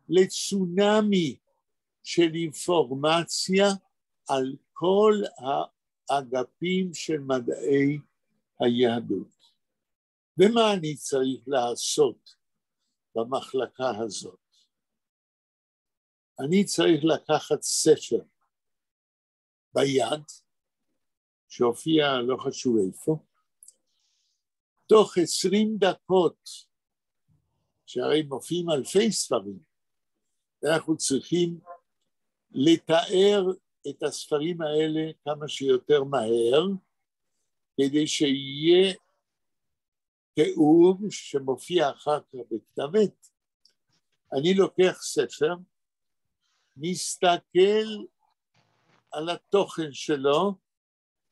לצונאמי של אינפורמציה על כל האגפים של מדעי היהדות. ומה אני צריך לעשות במחלקה הזאת? אני צריך לקחת ספר ביד, שהופיע לא חשוב איפה, תוך 20 דקות, שהרי מופיעים אלפי ספרים, ואנחנו צריכים לתאר את הספרים האלה כמה שיותר מהר, כדי שיהיה תיאור שמופיע אחר כך בכתב עת. אני לוקח ספר, מסתכל על התוכן שלו,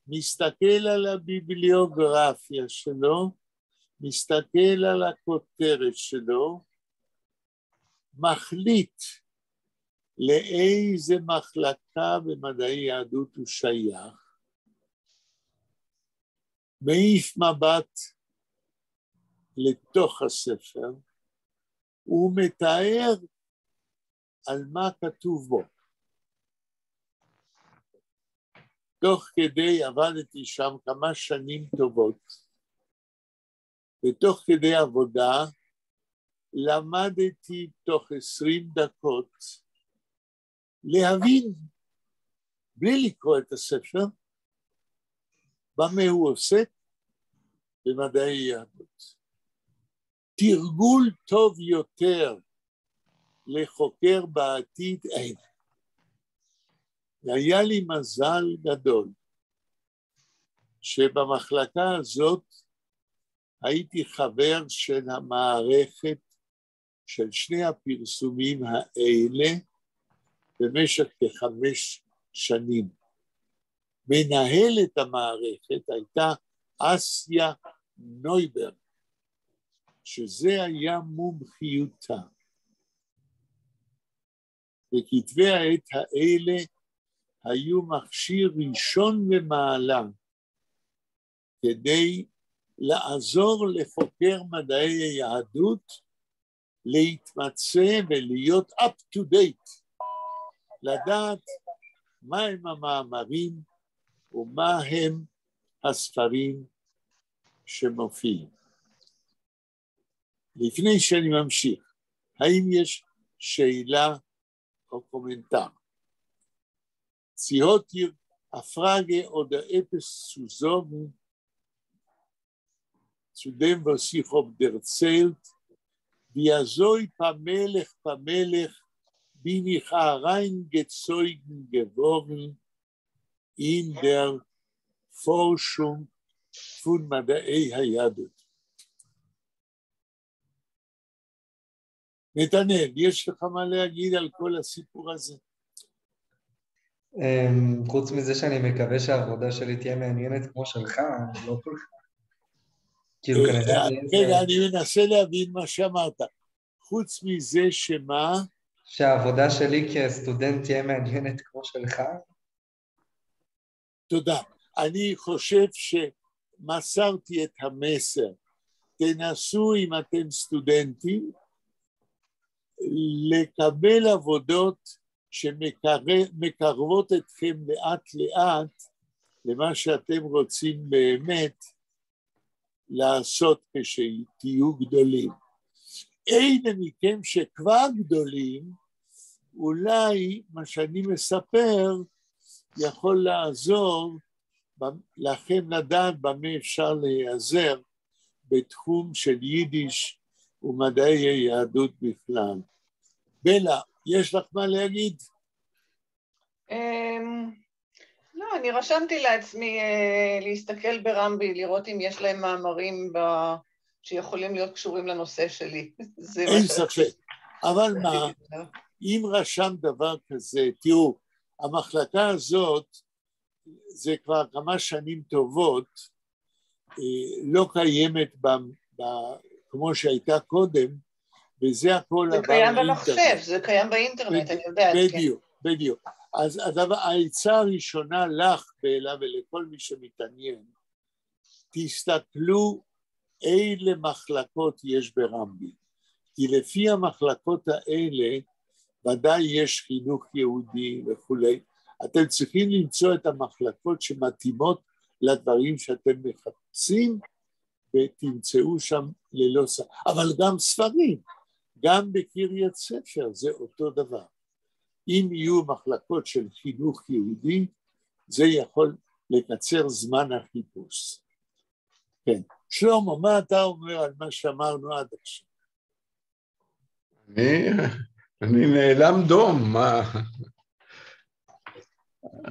מסתכל על הביבליוגרפיה שלו, מסתכל על הכותרת שלו, מחליט לאיזה מחלקה במדעי יהדות הוא שייך, מעיף מבט לתוך הספר, הוא מתאר על מה כתוב בו. תוך כדי עבדתי שם כמה שנים טובות, ותוך כדי עבודה למדתי תוך 20 דקות להבין, בלי לקרוא את הספר, במה הוא עוסק במדעי יהדות. תרגול טוב יותר לחוקר בעתיד אין. והיה לי מזל גדול שבמחלקה הזאת הייתי חבר של המערכת של שני הפרסומים האלה במשך כ5 שנים. מנהלת המערכת הייתה אסיה נויברג, שזה היה מומחיותה. וכתבי העת האלה היו מכשיר ראשון במעלה כדי לעזור לחוקר מדעי היהדות להתמצא ולהיות up to date, לדעת מה הם המאמרים ומה הם הספרים שמופיעים. לפני שאני ממשיך, האם יש שאלה או קומנטר? Sie hat hier eine Frage oder etwas zu sagen zu dem, was ich habe erzählt. Wie so Pamelech bin ich hereingezogen geworden in der Forschung von מדעי היהדות. נתנאל, יש לך מה להגיד על כל הסיפור הזה? חוץ מזה שאני מקווה שהעבודה שלי תהיה מעניינת כמו שלך, אני לא כל כך. רגע, אני מנסה להבין מה שאמרת. חוץ מזה שמה? שהעבודה שלי כסטודנט תהיה מעניינת כמו שלך. תודה. אני חושב שמסרתי את המסר. תנסו, אם אתם סטודנטים, לקבל עבודות שמקרבות אתכם לאט לאט למה שאתם רוצים באמת לעשות כשתהיו גדולים. אלה מכם שכבר גדולים, אולי מה שאני מספר יכול לעזור לכם לדעת במה אפשר להיעזר בתחום של יידיש ומדעי היהדות בכלל. בלה, יש לך מה להגיד? לא, אני רשמתי לעצמי להסתכל ברמבי, לראות אם יש להם מאמרים שיכולים להיות קשורים לנושא שלי. אין ספק. אבל מה, אם רשם דבר כזה, תראו, המחלקה הזאת, זה כבר כמה שנים טובות, לא קיימת כמו שהייתה קודם, וזה הכל זה קיים במחשב, זה קיים באינטרנט, אני יודעת. בדיוק. אז העצה הראשונה לך, בלה, ולכל מי שמתעניין, תסתכלו אילו מחלקות יש ברמבי. כי לפי המחלקות האלה, ודאי יש חינוך יהודי וכולי, אתם צריכים למצוא את המחלקות שמתאימות לדברים שאתם מחפשים, ותמצאו שם ללא ספק, אבל גם ספרים, גם בקריית ספר זה אותו דבר. אם יהיו מחלקות של חינוך יהודי, זה יכול לקצר זמן החיפוש. כן. שלמה, מה אתה אומר על מה שאמרנו עד עכשיו? אני נעלם דום, מה?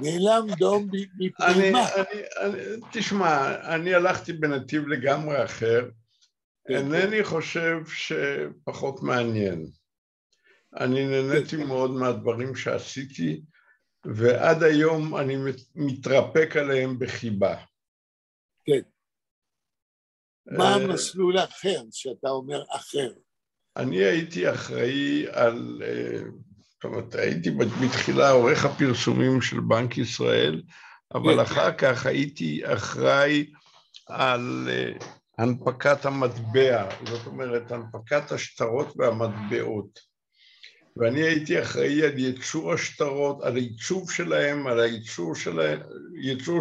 נעלם דום מפני מה? תשמע, אני הלכתי בנתיב לגמרי אחר, אינני חושב שפחות מעניין. אני נהניתי מאוד מהדברים שעשיתי, ועד היום אני מתרפק עליהם בחיבה. כן. מה המסלול האחר שאתה אומר אחר? אני הייתי אחראי על, זאת אומרת, הייתי בתחילה עורך הפרסומים של בנק ישראל, אבל אחר כך הייתי אחראי על הנפקת המטבע, זאת אומרת, הנפקת השטרות והמטבעות. ואני הייתי אחראי על ייצור השטרות, על העיצוב שלהם, על הייצור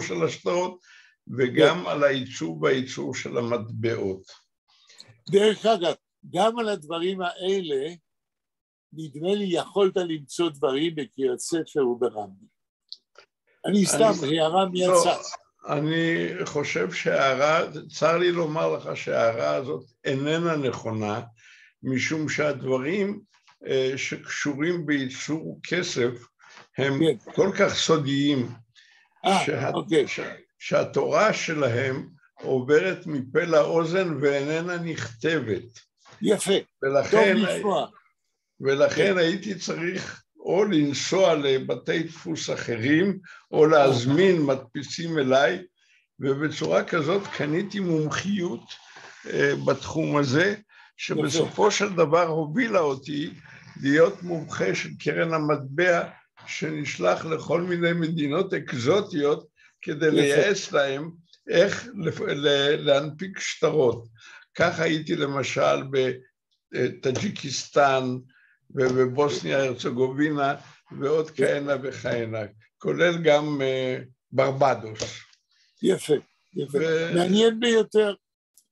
של השטרות, וגם על העיצוב והייצור של המטבעות. דרך אגב, גם על הדברים האלה, נדמה לי יכולת למצוא דברים בקריית ספר וברמב"ם. אני סתם הערה מיצא. אני חושב שההערה, צר לי לומר לך שההערה הזאת איננה נכונה, משום שהדברים שקשורים בייצור כסף הם כל כך סודיים, שהתורה שלהם עוברת מפה לאוזן ואיננה נכתבת. יפה, טוב לשמוע. ולכן הייתי צריך או לנסוע לבתי דפוס אחרים, או להזמין מדפיסים אליי, ובצורה כזאת קניתי מומחיות בתחום הזה, שבסופו של דבר הובילה אותי להיות מומחה של קרן המטבע, שנשלח לכל מיני מדינות אקזוטיות, כדי לייעץ להם איך להנפיק שטרות. כך הייתי למשל בטאג'יקיסטן, ובבוסניה הרצגובינה, ועוד כהנה וכהנה, כולל גם ברבדוס. יפה, יפה. מעניין ביותר.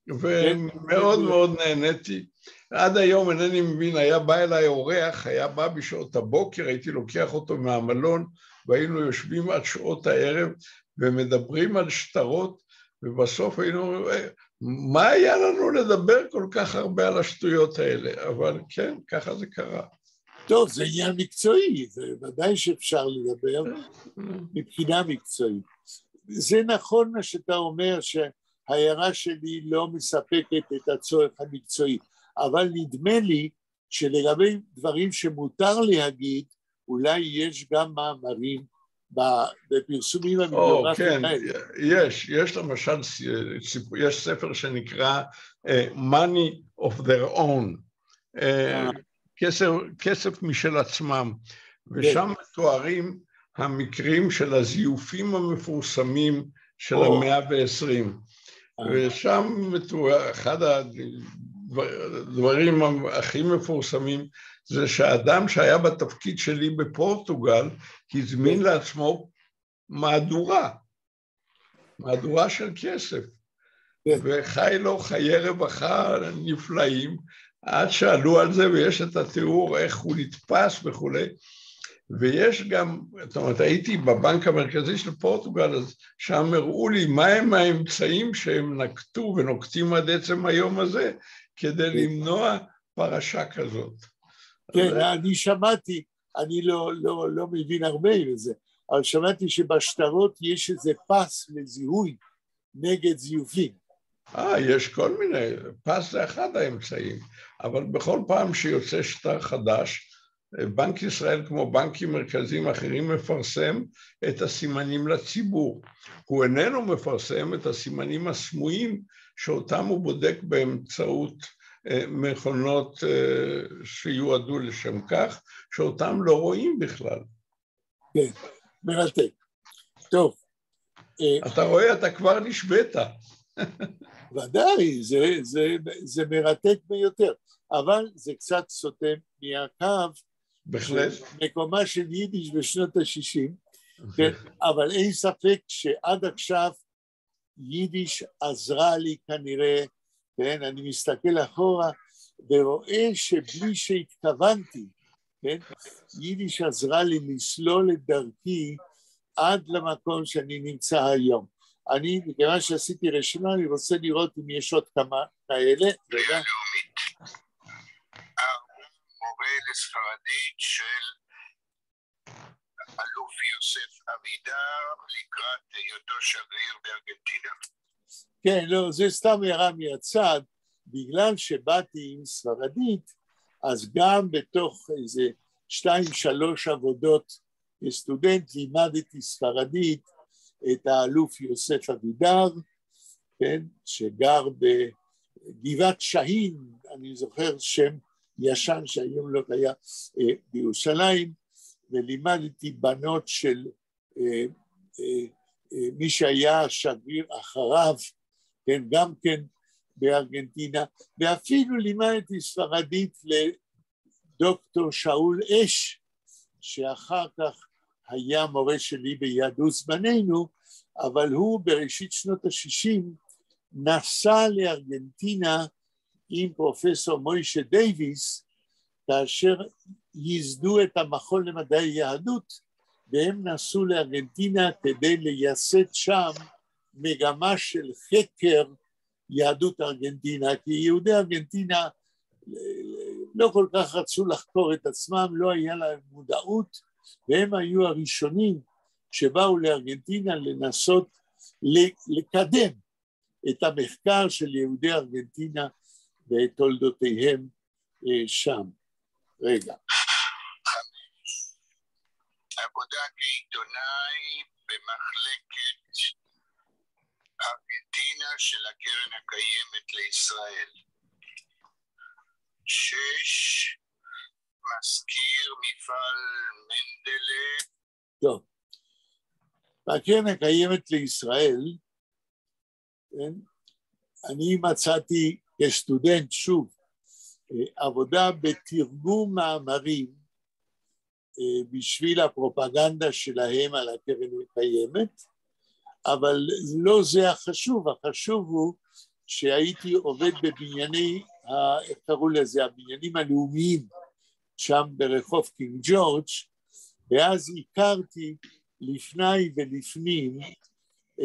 ומאוד מאוד נהניתי. עד היום אינני מבין, היה בא אליי אורח, היה בא בשעות הבוקר, הייתי לוקח אותו מהמלון, והיינו יושבים עד שעות הערב, ומדברים על שטרות, ובסוף היינו, מה היה לנו לדבר כל כך הרבה על השטויות האלה? אבל כן, ככה זה קרה. טוב, זה עניין מקצועי, זה ודאי שאפשר לדבר מבחינה מקצועית. זה נכון מה שאתה אומר שההערה שלי לא מספקת את הצורך המקצועי, אבל נדמה לי שלגבי דברים שמותר להגיד, אולי יש גם מאמרים בפרסומים הביוגרפיים האלה. כן, יש למשל, יש ספר שנקרא Money of their own, כסף משל עצמם, ושם מתוארים המקרים של הזיופים המפורסמים של המאה ה-20, ושם מתואר, אחד הדברים הכי מפורסמים, זה שהאדם שהיה בתפקיד שלי בפורטוגל, הזמין לעצמו מהדורה של כסף, וחי לו חיי רווחה נפלאים, עד שעלו על זה, ויש את התיאור איך הוא נתפס וכו'. ויש גם, זאת אומרת, הייתי בבנק המרכזי של פורטוגל, אז שם הראו לי מהם האמצעים שהם נקטו ונוקטים עד עצם היום הזה, כדי למנוע פרשה כזאת. כן, אני שמעתי, אני לא מבין הרבה בזה, אבל שמעתי שבשטרות יש איזה פס לזיהוי נגד זיופים. יש כל מיני, פס זה אחד האמצעים, אבל בכל פעם שיוצא שטר חדש, בנק ישראל כמו בנקים מרכזיים אחרים מפרסם את הסימנים לציבור. הוא איננו מפרסם את הסימנים הסמויים שאותם הוא בודק באמצעות מכונות שיועדו לשם כך, שאותם לא רואים בכלל. כן, מרתק. טוב. אתה רואה, אתה כבר נשבעת. ודאי, זה מרתק ביותר, אבל זה קצת סותם מהקו בהחלט. מקומה של יידיש בשנות ה-60, כן, אבל אין ספק שעד עכשיו יידיש עזרה לי כנראה, כן, אני מסתכל אחורה ורואה שבלי שהתכוונתי, כן, יידיש עזרה לי לסלול את דרכי עד למקום שאני נמצא היום. אני, מכיוון שעשיתי רשימה, אני רוצה לראות אם יש עוד כמה כאלה. רגע. מורה לספרדית של אלוף יוסף אבידר לקראת היותו שגריר בארגנטינה. כן, לא, זה סתם הערה מהצד, בגלל שבאתי עם ספרדית, אז גם בתוך איזה 2-3 עבודות כסטודנט לימדתי ספרדית את האלוף יוסף אבידר, כן, שגר בגבעת שהין, אני זוכר שם ישן שהיום לא היה בירושלים, ולימדתי בנות של מי שהיה שגריר אחריו, כן, גם כן בארגנטינה, ואפילו לימדתי ספרדית לדוקטור שאול אש, שאחר כך היה מורה שלי ביהדות זמננו, אבל הוא בראשית שנות ה-60 נסע לארגנטינה עם פרופסור מוישה דייוויס, כאשר ייסדו את המכון למדעי יהדות, והם נסעו לארגנטינה כדי לייסד שם מגמה של חקר יהדות ארגנטינה, כי יהודי ארגנטינה לא כל כך רצו לחקור את עצמם, לא היה להם מודעות, והם היו הראשונים שבאו לארגנטינה לנסות לקדם את המחקר של יהודי ארגנטינה ואת תולדותיהם שם. רגע. עבודה כעיתונאי במחלקת ארגנטינה של הקרן הקיימת לישראל. 6. מזכיר מפעל מנדלה. טוב. בקרן הקיימת לישראל, כן, אני מצאתי כסטודנט שוב עבודה בתרגום מאמרים בשביל הפרופגנדה שלהם על הקרן הקיימת, אבל לא זה החשוב, החשוב הוא שהייתי עובד בבנייני, איך קראו לזה, הבניינים הלאומיים, שם ברחוב קינג ג'ורג', ואז הכרתי לפני ולפנים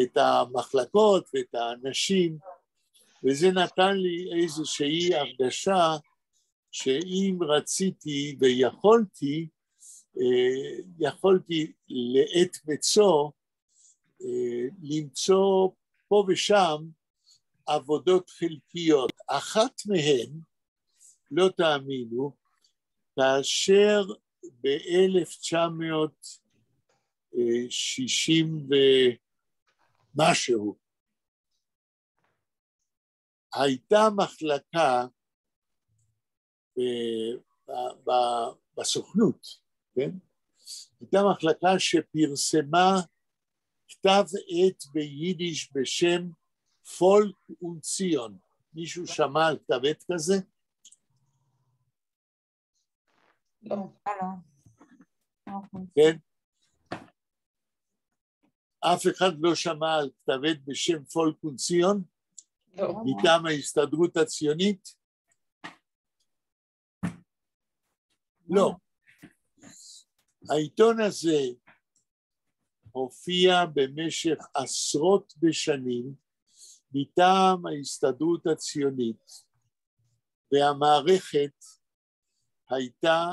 את המחלקות ואת האנשים, וזה נתן לי איזושהי הרגשה שאם רציתי ויכולתי, יכולתי לעת מצוא למצוא פה ושם עבודות חלקיות. אחת מהן, לא תאמינו, כאשר ב-1960 ומשהו הייתה מחלקה בסוכנות, כן? הייתה מחלקה שפרסמה כתב עת ביידיש בשם פולק וציון. מישהו שמע על כתב עת כזה? לא. כן? אף אחד לא שמע על כתב עת בשם פולק וציון? לא. מטעם ההסתדרות הציונית? לא. העיתון הזה הופיע במשך עשרות בשנים מטעם ההסתדרות הציונית, והמערכת הייתה,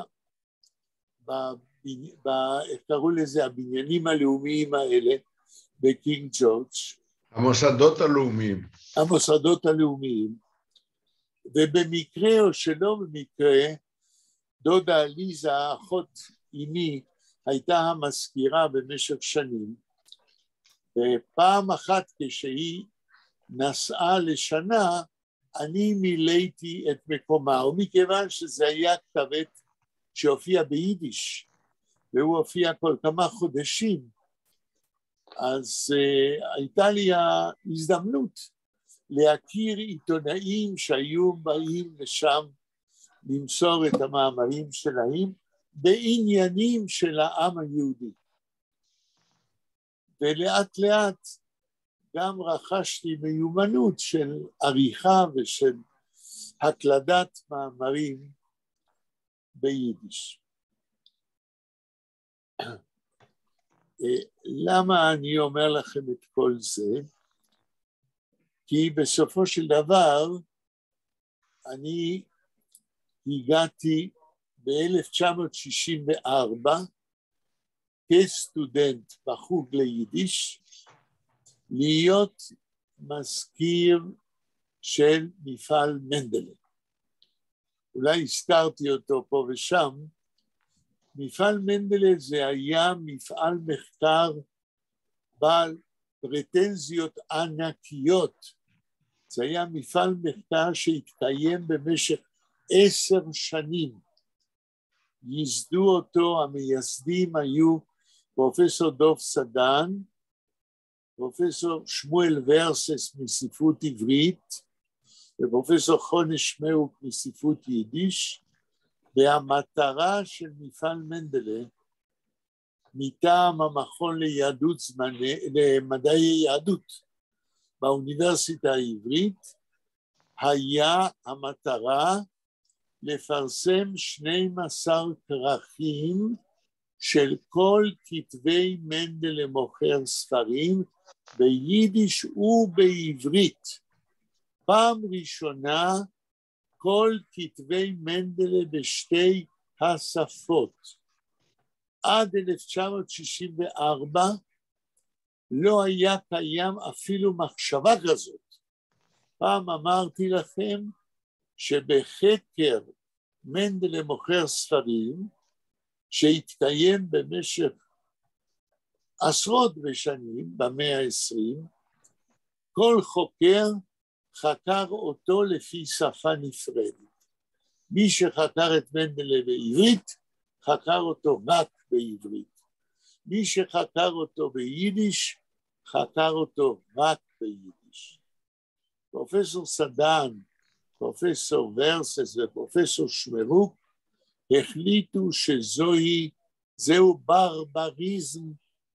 איך קראו לזה, הבניינים הלאומיים האלה בקינג ג'ורג', המוסדות הלאומיים. המוסדות הלאומיים, ובמקרה או שלא במקרה, דודה עליזה, אחות אמי, הייתה המזכירה במשך שנים, ופעם אחת כשהיא נסעה לשנה, אני מילאתי את מקומה, ומכיוון שזה היה כתב עת שהופיע ביידיש, והוא הופיע כל כמה חודשים, אז הייתה לי ההזדמנות להכיר עיתונאים שהיו באים לשם למסור את המאמרים שלהם, בעניינים של העם היהודי. ולאט לאט גם רכשתי מיומנות של עריכה ושל הקלדת מאמרים ביידיש. למה אני אומר לכם את כל זה? כי בסופו של דבר אני הגעתי ב-1964 כסטודנט בחוג ליידיש להיות מזכיר של מפעל מנדלה. אולי הזכרתי אותו פה ושם. מפעל מנדלה זה היה מפעל מחקר בעל פרטנזיות ענקיות. זה היה מפעל מחקר שהתקיים במשך 10 שנים. ייסדו אותו, המייסדים היו פרופסור דוב סדן, פרופסור שמואל ורסס מספרות עברית, ופרופסור חונש מאוק מספרות יידיש, והמטרה של מפעל מנדלה, מטעם המכון למדעי יהדות באוניברסיטה העברית, היה המטרה לפרסם 12 כרכים של כל כתבי מנדלה מוכר ספרים ביידיש ובעברית. פעם ראשונה כל כתבי מנדלה בשתי השפות. עד 1964 לא היה קיים אפילו מחשבה כזאת. פעם אמרתי לכם שבחקר מנדלה מוכר ספרים, שהתקיים במשך עשרות בשנים, במאה ה-20, כל חוקר חקר אותו לפי שפה נפרדת. מי שחקר את מנדלה בעברית, חקר אותו רק בעברית. מי שחקר אותו ביידיש, חקר אותו רק ביידיש. פרופסור סדן, פרופסור ורסס ופרופסור שמרוק החליטו שזהו ברבריזם,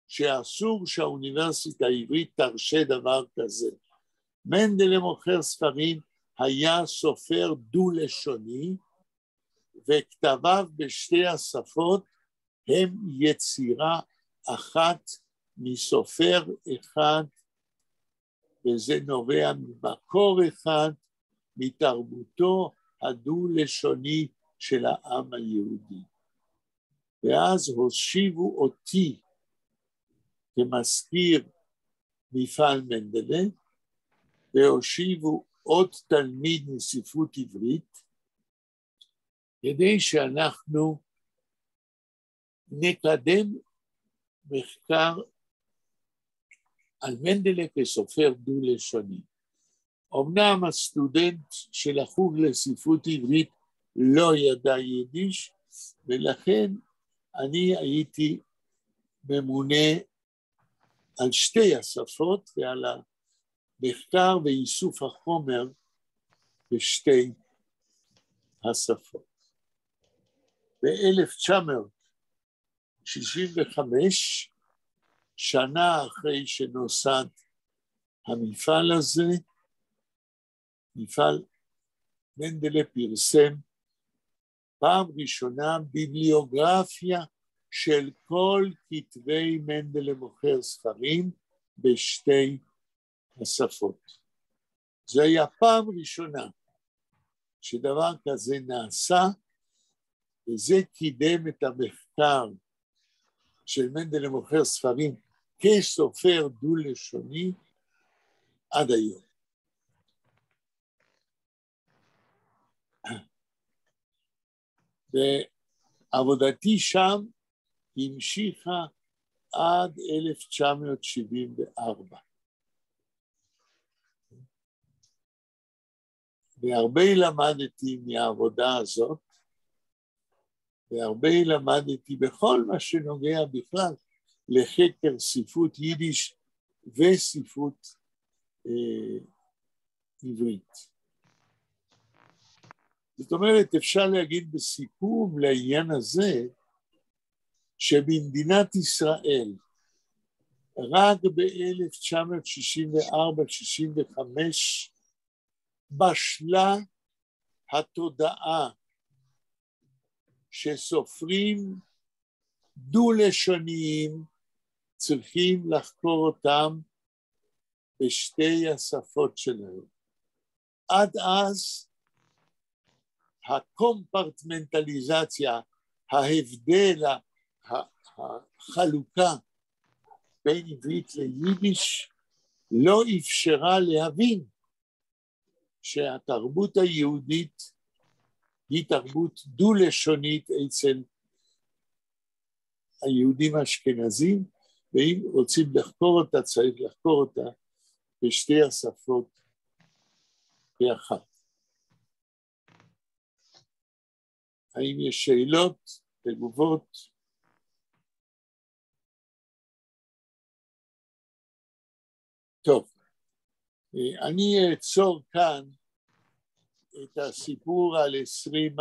שאסור שהאוניברסיטה העברית תרשה דבר כזה. מנדלה מוכר ספרים היה סופר דו-לשוני, וכתביו בשתי השפות הם יצירה אחת מסופר אחד, וזה נובע ממקור אחד, מתרבותו הדו-לשוני של העם היהודי. ואז הושיבו אותי כמזכיר מפעל מנדלה, והושיבו עוד תלמיד מספרות עברית, כדי שאנחנו נקדם מחקר על מנדלה כסופר דו-לשוני. אמנם הסטודנט של החוג לספרות עברית לא ידע יידיש, ולכן אני הייתי ממונה על שתי השפות ועל המחקר ואיסוף החומר בשתי השפות. ב-1965, שנה אחרי שנוסד המפעל הזה, מפעל מנדלה פרסם פעם ראשונה ביבליוגרפיה של כל כתבי מנדלה מוכר ספרים בשתי השפות. זה היה פעם ראשונה שדבר כזה נעשה, וזה קידם את המחקר של מנדלה מוכר ספרים כסופר דו-לשוני עד היום. ועבודתי שם המשיכה עד 1974. והרבה למדתי מהעבודה הזאת, והרבה למדתי בכל מה שנוגע בכלל לחקר ספרות יידיש וספרות עברית. זאת אומרת, אפשר להגיד בסיכום לעניין הזה, שבמדינת ישראל רק ב-1964-65 בשלה התודעה שסופרים דו-לשוניים צריכים לחקור אותם בשתי השפות שלהם. עד אז הקומפרטמנטליזציה, ההבדל, החלוקה בין עברית ליידיש לא אפשרה להבין שהתרבות היהודית היא תרבות דו-לשונית אצל היהודים האשכנזים, ואם רוצים לחקור אותה צריך לחקור אותה בשתי השפות כאחת. האם יש שאלות, תגובות? טוב, אני אעצור כאן את הסיפור על 20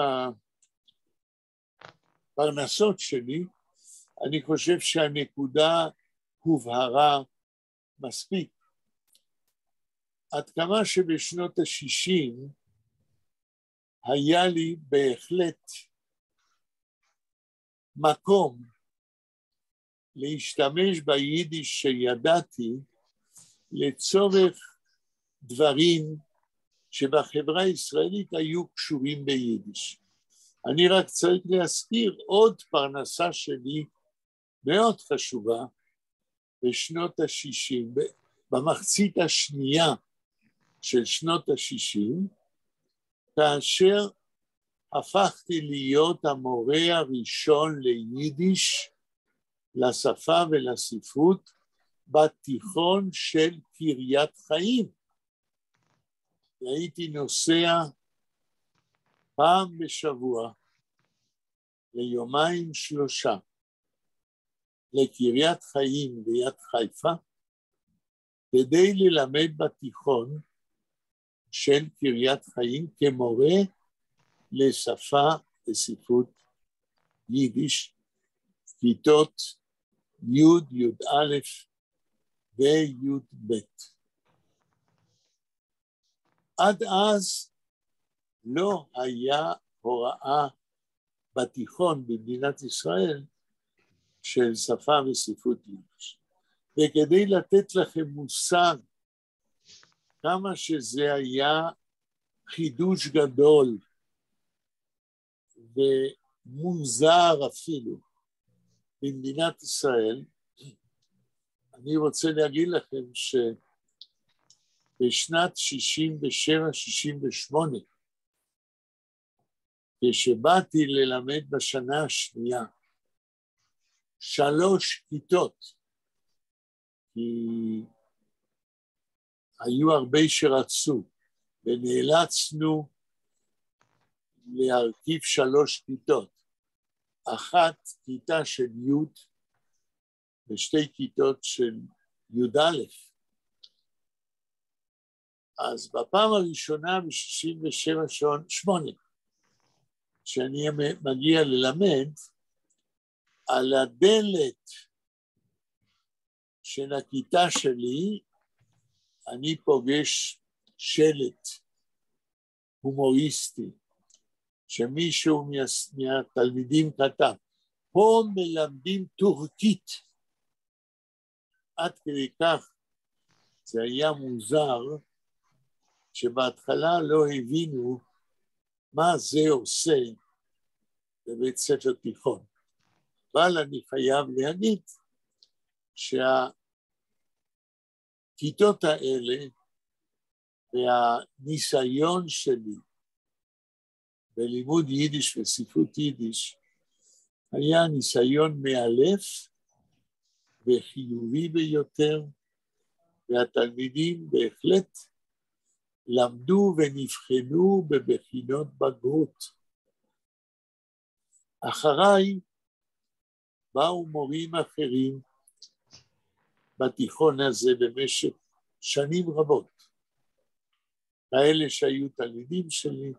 הפרנסות שלי. אני חושב שהנקודה הובהרה מספיק. עד כמה שבשנות ה-60 היה לי בהחלט מקום להשתמש ביידיש שידעתי לצורך דברים שבחברה הישראלית היו קשורים ביידיש. אני רק צריך להזכיר עוד פרנסה שלי מאוד חשובה בשנות ה-60, במחצית השנייה של שנות ה-60, כאשר הפכתי להיות המורה הראשון ליידיש, לשפה ולספרות, בתיכון של קריית חיים. והייתי נוסע פעם בשבוע, ליומיים שלושה, לקריית חיים ביד חיפה, כדי ללמד בתיכון של קריית חיים כמורה לשפה וספרות יידיש, כיתות י', י"א וי"ב. עד אז לא היה הוראה בתיכון במדינת ישראל של שפה וספרות יידיש. וכדי לתת לכם מושג כמה שזה היה חידוש גדול ומוזר אפילו במדינת ישראל, אני רוצה להגיד לכם שבשנת 67-68, כשבאתי ללמד בשנה השנייה 3 כיתות, כי היו הרבה שרצו, ונאלצנו להרכיב 3 כיתות. אחת כיתה של י' ושתי כיתות של י"א. אז בפעם הראשונה ב-67-8, שאני מגיע ללמד, על הדלת של הכיתה שלי, אני פוגש שלט הומוריסטי, שמישהו מהתלמידים כתב, פה מלמדים טורקית. עד כדי כך זה היה מוזר, שבהתחלה לא הבינו מה זה עושה בבית ספר תיכון. אבל אני חייב להגיד שהכיתות האלה והניסיון שלי בלימוד יידיש וספרות יידיש היה ניסיון מאלף וחיובי ביותר, והתלמידים בהחלט למדו ונבחנו בבחינות בגרות. אחריי באו מורים אחרים בתיכון הזה במשך שנים רבות, כאלה שהיו תלמידים שלי,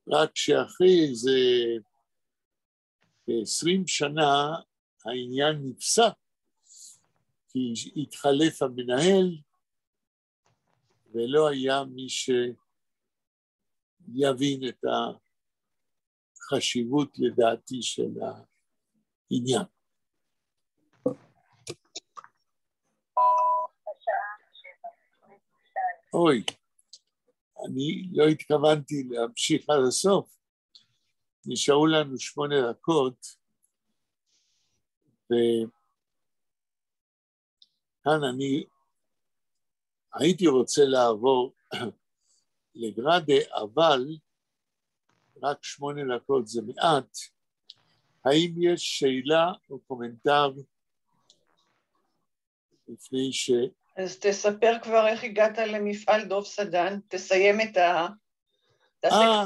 רק שאחרי איזה כ-20 שנה העניין נפסק, כי התחלף המנהל, ולא היה מי שיבין את החשיבות לדעתי של העניין. אוי, אני לא התכוונתי להמשיך עד הסוף, נשארו לנו 8 דקות, וכאן אני הייתי רוצה לעבור לגרדה, אבל רק 8 דקות זה מעט. האם יש שאלה או קומנטר לפני ש... אז תספר כבר איך הגעת למפעל דוב סדן, תסיים את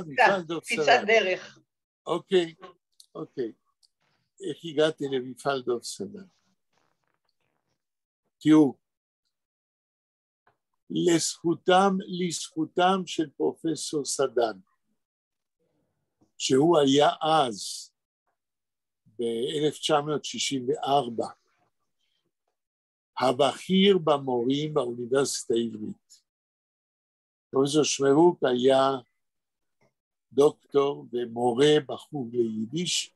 מפעל דוב סדן. קפיצת דרך. אוקיי. איך הגעתי למפעל דוב סדן? תראו, לזכותם של פרופסור סדן, שהוא היה אז, ב-1964, הבכיר במורים באוניברסיטה העברית. פרופסור שמרוק היה דוקטור ומורה בחוג ליידיש,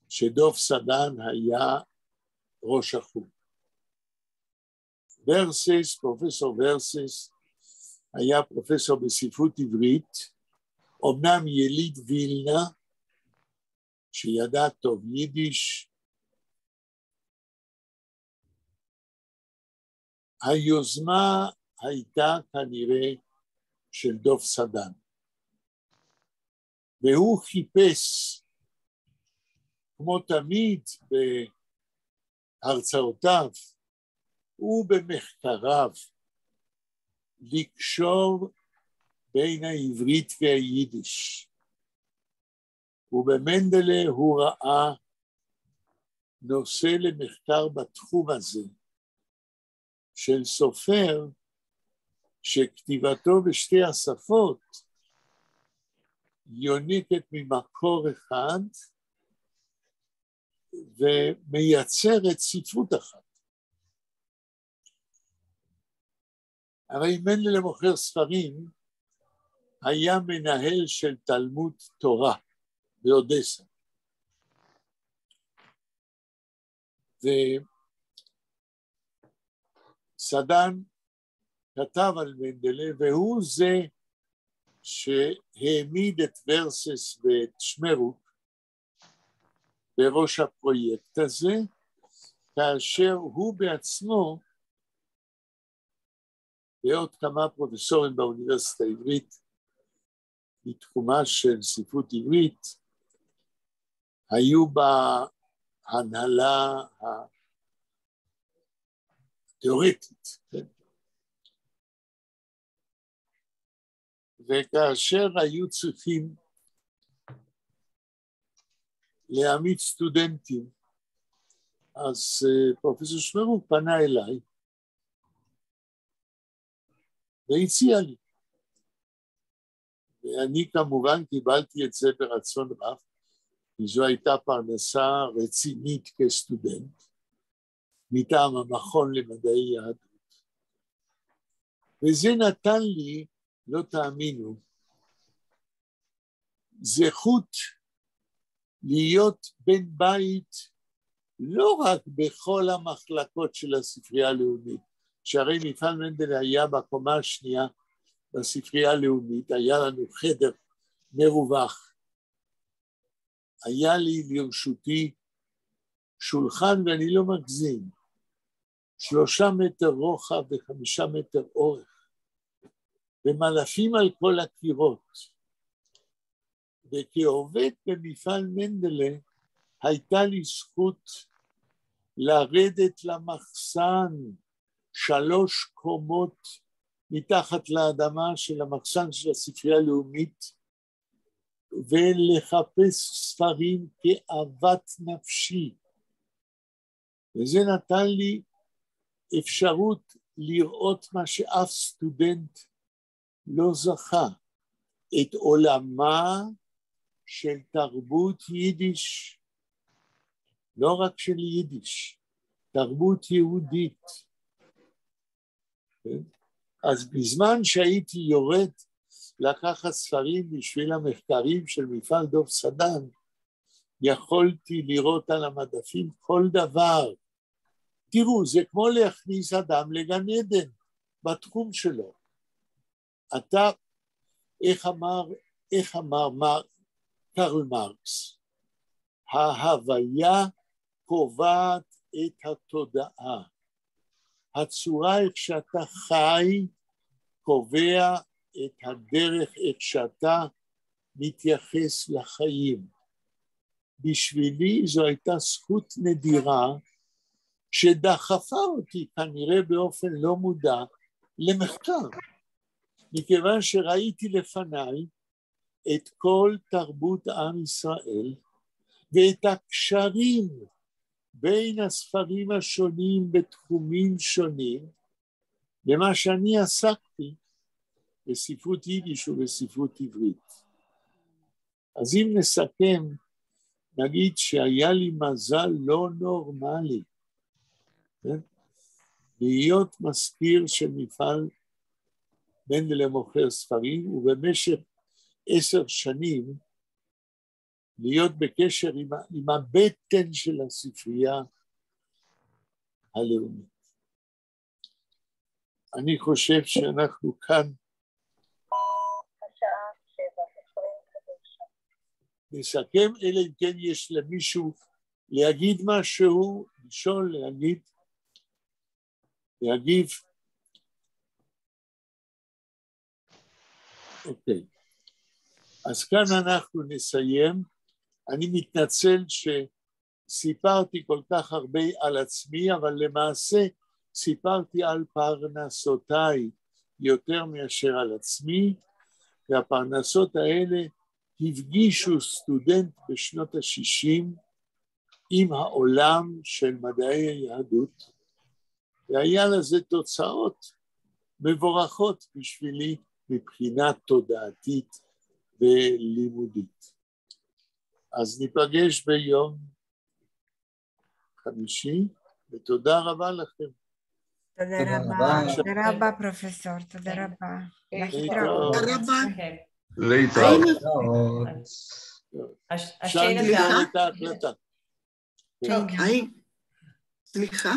שדוב סדן היה ראש החוג. ורסס, פרופסור ורסס, היה פרופסור בספרות עברית, אמנם יליד וילנה, שידע טוב יידיש. היוזמה הייתה כנראה של דוב סדן, והוא חיפש, כמו תמיד בהרצאותיו ובמחקריו, לקשור בין העברית והיידיש. ובמנדלה הוא ראה נושא למחקר בתחום הזה, של סופר שכתיבתו בשתי השפות יונקת ממקור אחד ומייצרת ספרות אחת. הרי מנדלה מוכר ספרים, היה מנהל של תלמוד תורה באודסה. וסדן כתב על מנדלה, והוא זה שהעמיד את ורסס ואת שמרוק בראש הפרויקט הזה, כאשר הוא בעצמו ועוד כמה פרופסורים באוניברסיטה העברית בתחומה של ספרות עברית היו בהנהלה התיאורטית. וכאשר היו צריכים להעמיד סטודנטים, אז פרופסור שמרוק פנה אליי והציע לי. ואני כמובן קיבלתי את זה ברצון רב, כי זו הייתה פרנסה רצינית כסטודנט, מטעם המכון למדעי יהדות. וזה נתן לי, לא תאמינו, זכות להיות בן בית לא רק בכל המחלקות של הספרייה הלאומית, שהרי מפעל מנדלה היה בקומה השנייה בספרייה הלאומית, היה לנו חדר מרווח, היה לי לרשותי שולחן, ואני לא מגזים, 3 מטר רוחב ו5 מטר אורך, ומלפים על כל הקירות. וכעובד במפעל מנדלה, הייתה לי זכות לרדת למחסן 3 קומות מתחת לאדמה של המחסן של הספרייה הלאומית, ולחפש ספרים כאוות נפשי. וזה נתן לי אפשרות לראות מה שאף סטודנט לא זכה, את עולמה של תרבות יידיש לא רק של יידיש, תרבות יהודית. אז בזמן שהייתי יורד לקחת ספרים בשביל המחקרים של מפעל דוב סדן, יכולתי לראות על המדפים כל דבר. תראו, זה כמו להכניס אדם לגן עדן בתחום שלו. אתה, איך אמר קרל מרקס, ההוויה קובעת את התודעה. הצורה איך שאתה חי קובע את הדרך איך שאתה מתייחס לחיים. בשבילי זו הייתה זכות נדירה שדחפה אותי כנראה באופן לא מודע למחקר, מכיוון שראיתי לפניי את כל תרבות עם ישראל ואת הקשרים בין הספרים השונים בתחומים שונים, במה שאני עסקתי בספרות יידיש ובספרות עברית. אז אם נסכם, נגיד שהיה לי מזל לא נורמלי, להיות מזכיר של מפעל מנדל למוכר ספרים, ובמשך 10 שנים להיות בקשר עם הבטן של הספרייה הלאומית. אני חושב שאנחנו כאן נסכם, אלא אם כן יש למישהו להגיד משהו, לשאול, להגיב. אוקיי. אז כאן אנחנו נסיים. אני מתנצל שסיפרתי כל כך הרבה על עצמי, אבל למעשה סיפרתי על פרנסותיי יותר מאשר על עצמי, והפרנסות האלה הפגישו סטודנט בשנות ה-60 עם העולם של מדעי היהדות, והיה לזה תוצאות מבורכות בשבילי מבחינה תודעתית ולימודית. אז ניפגש ביום חמישי, ותודה רבה לכם. תודה רבה. תודה רבה, פרופסור. תודה רבה. להתראות. תודה רבה. להתראות. אפשר לראות את ההקלטה. סליחה.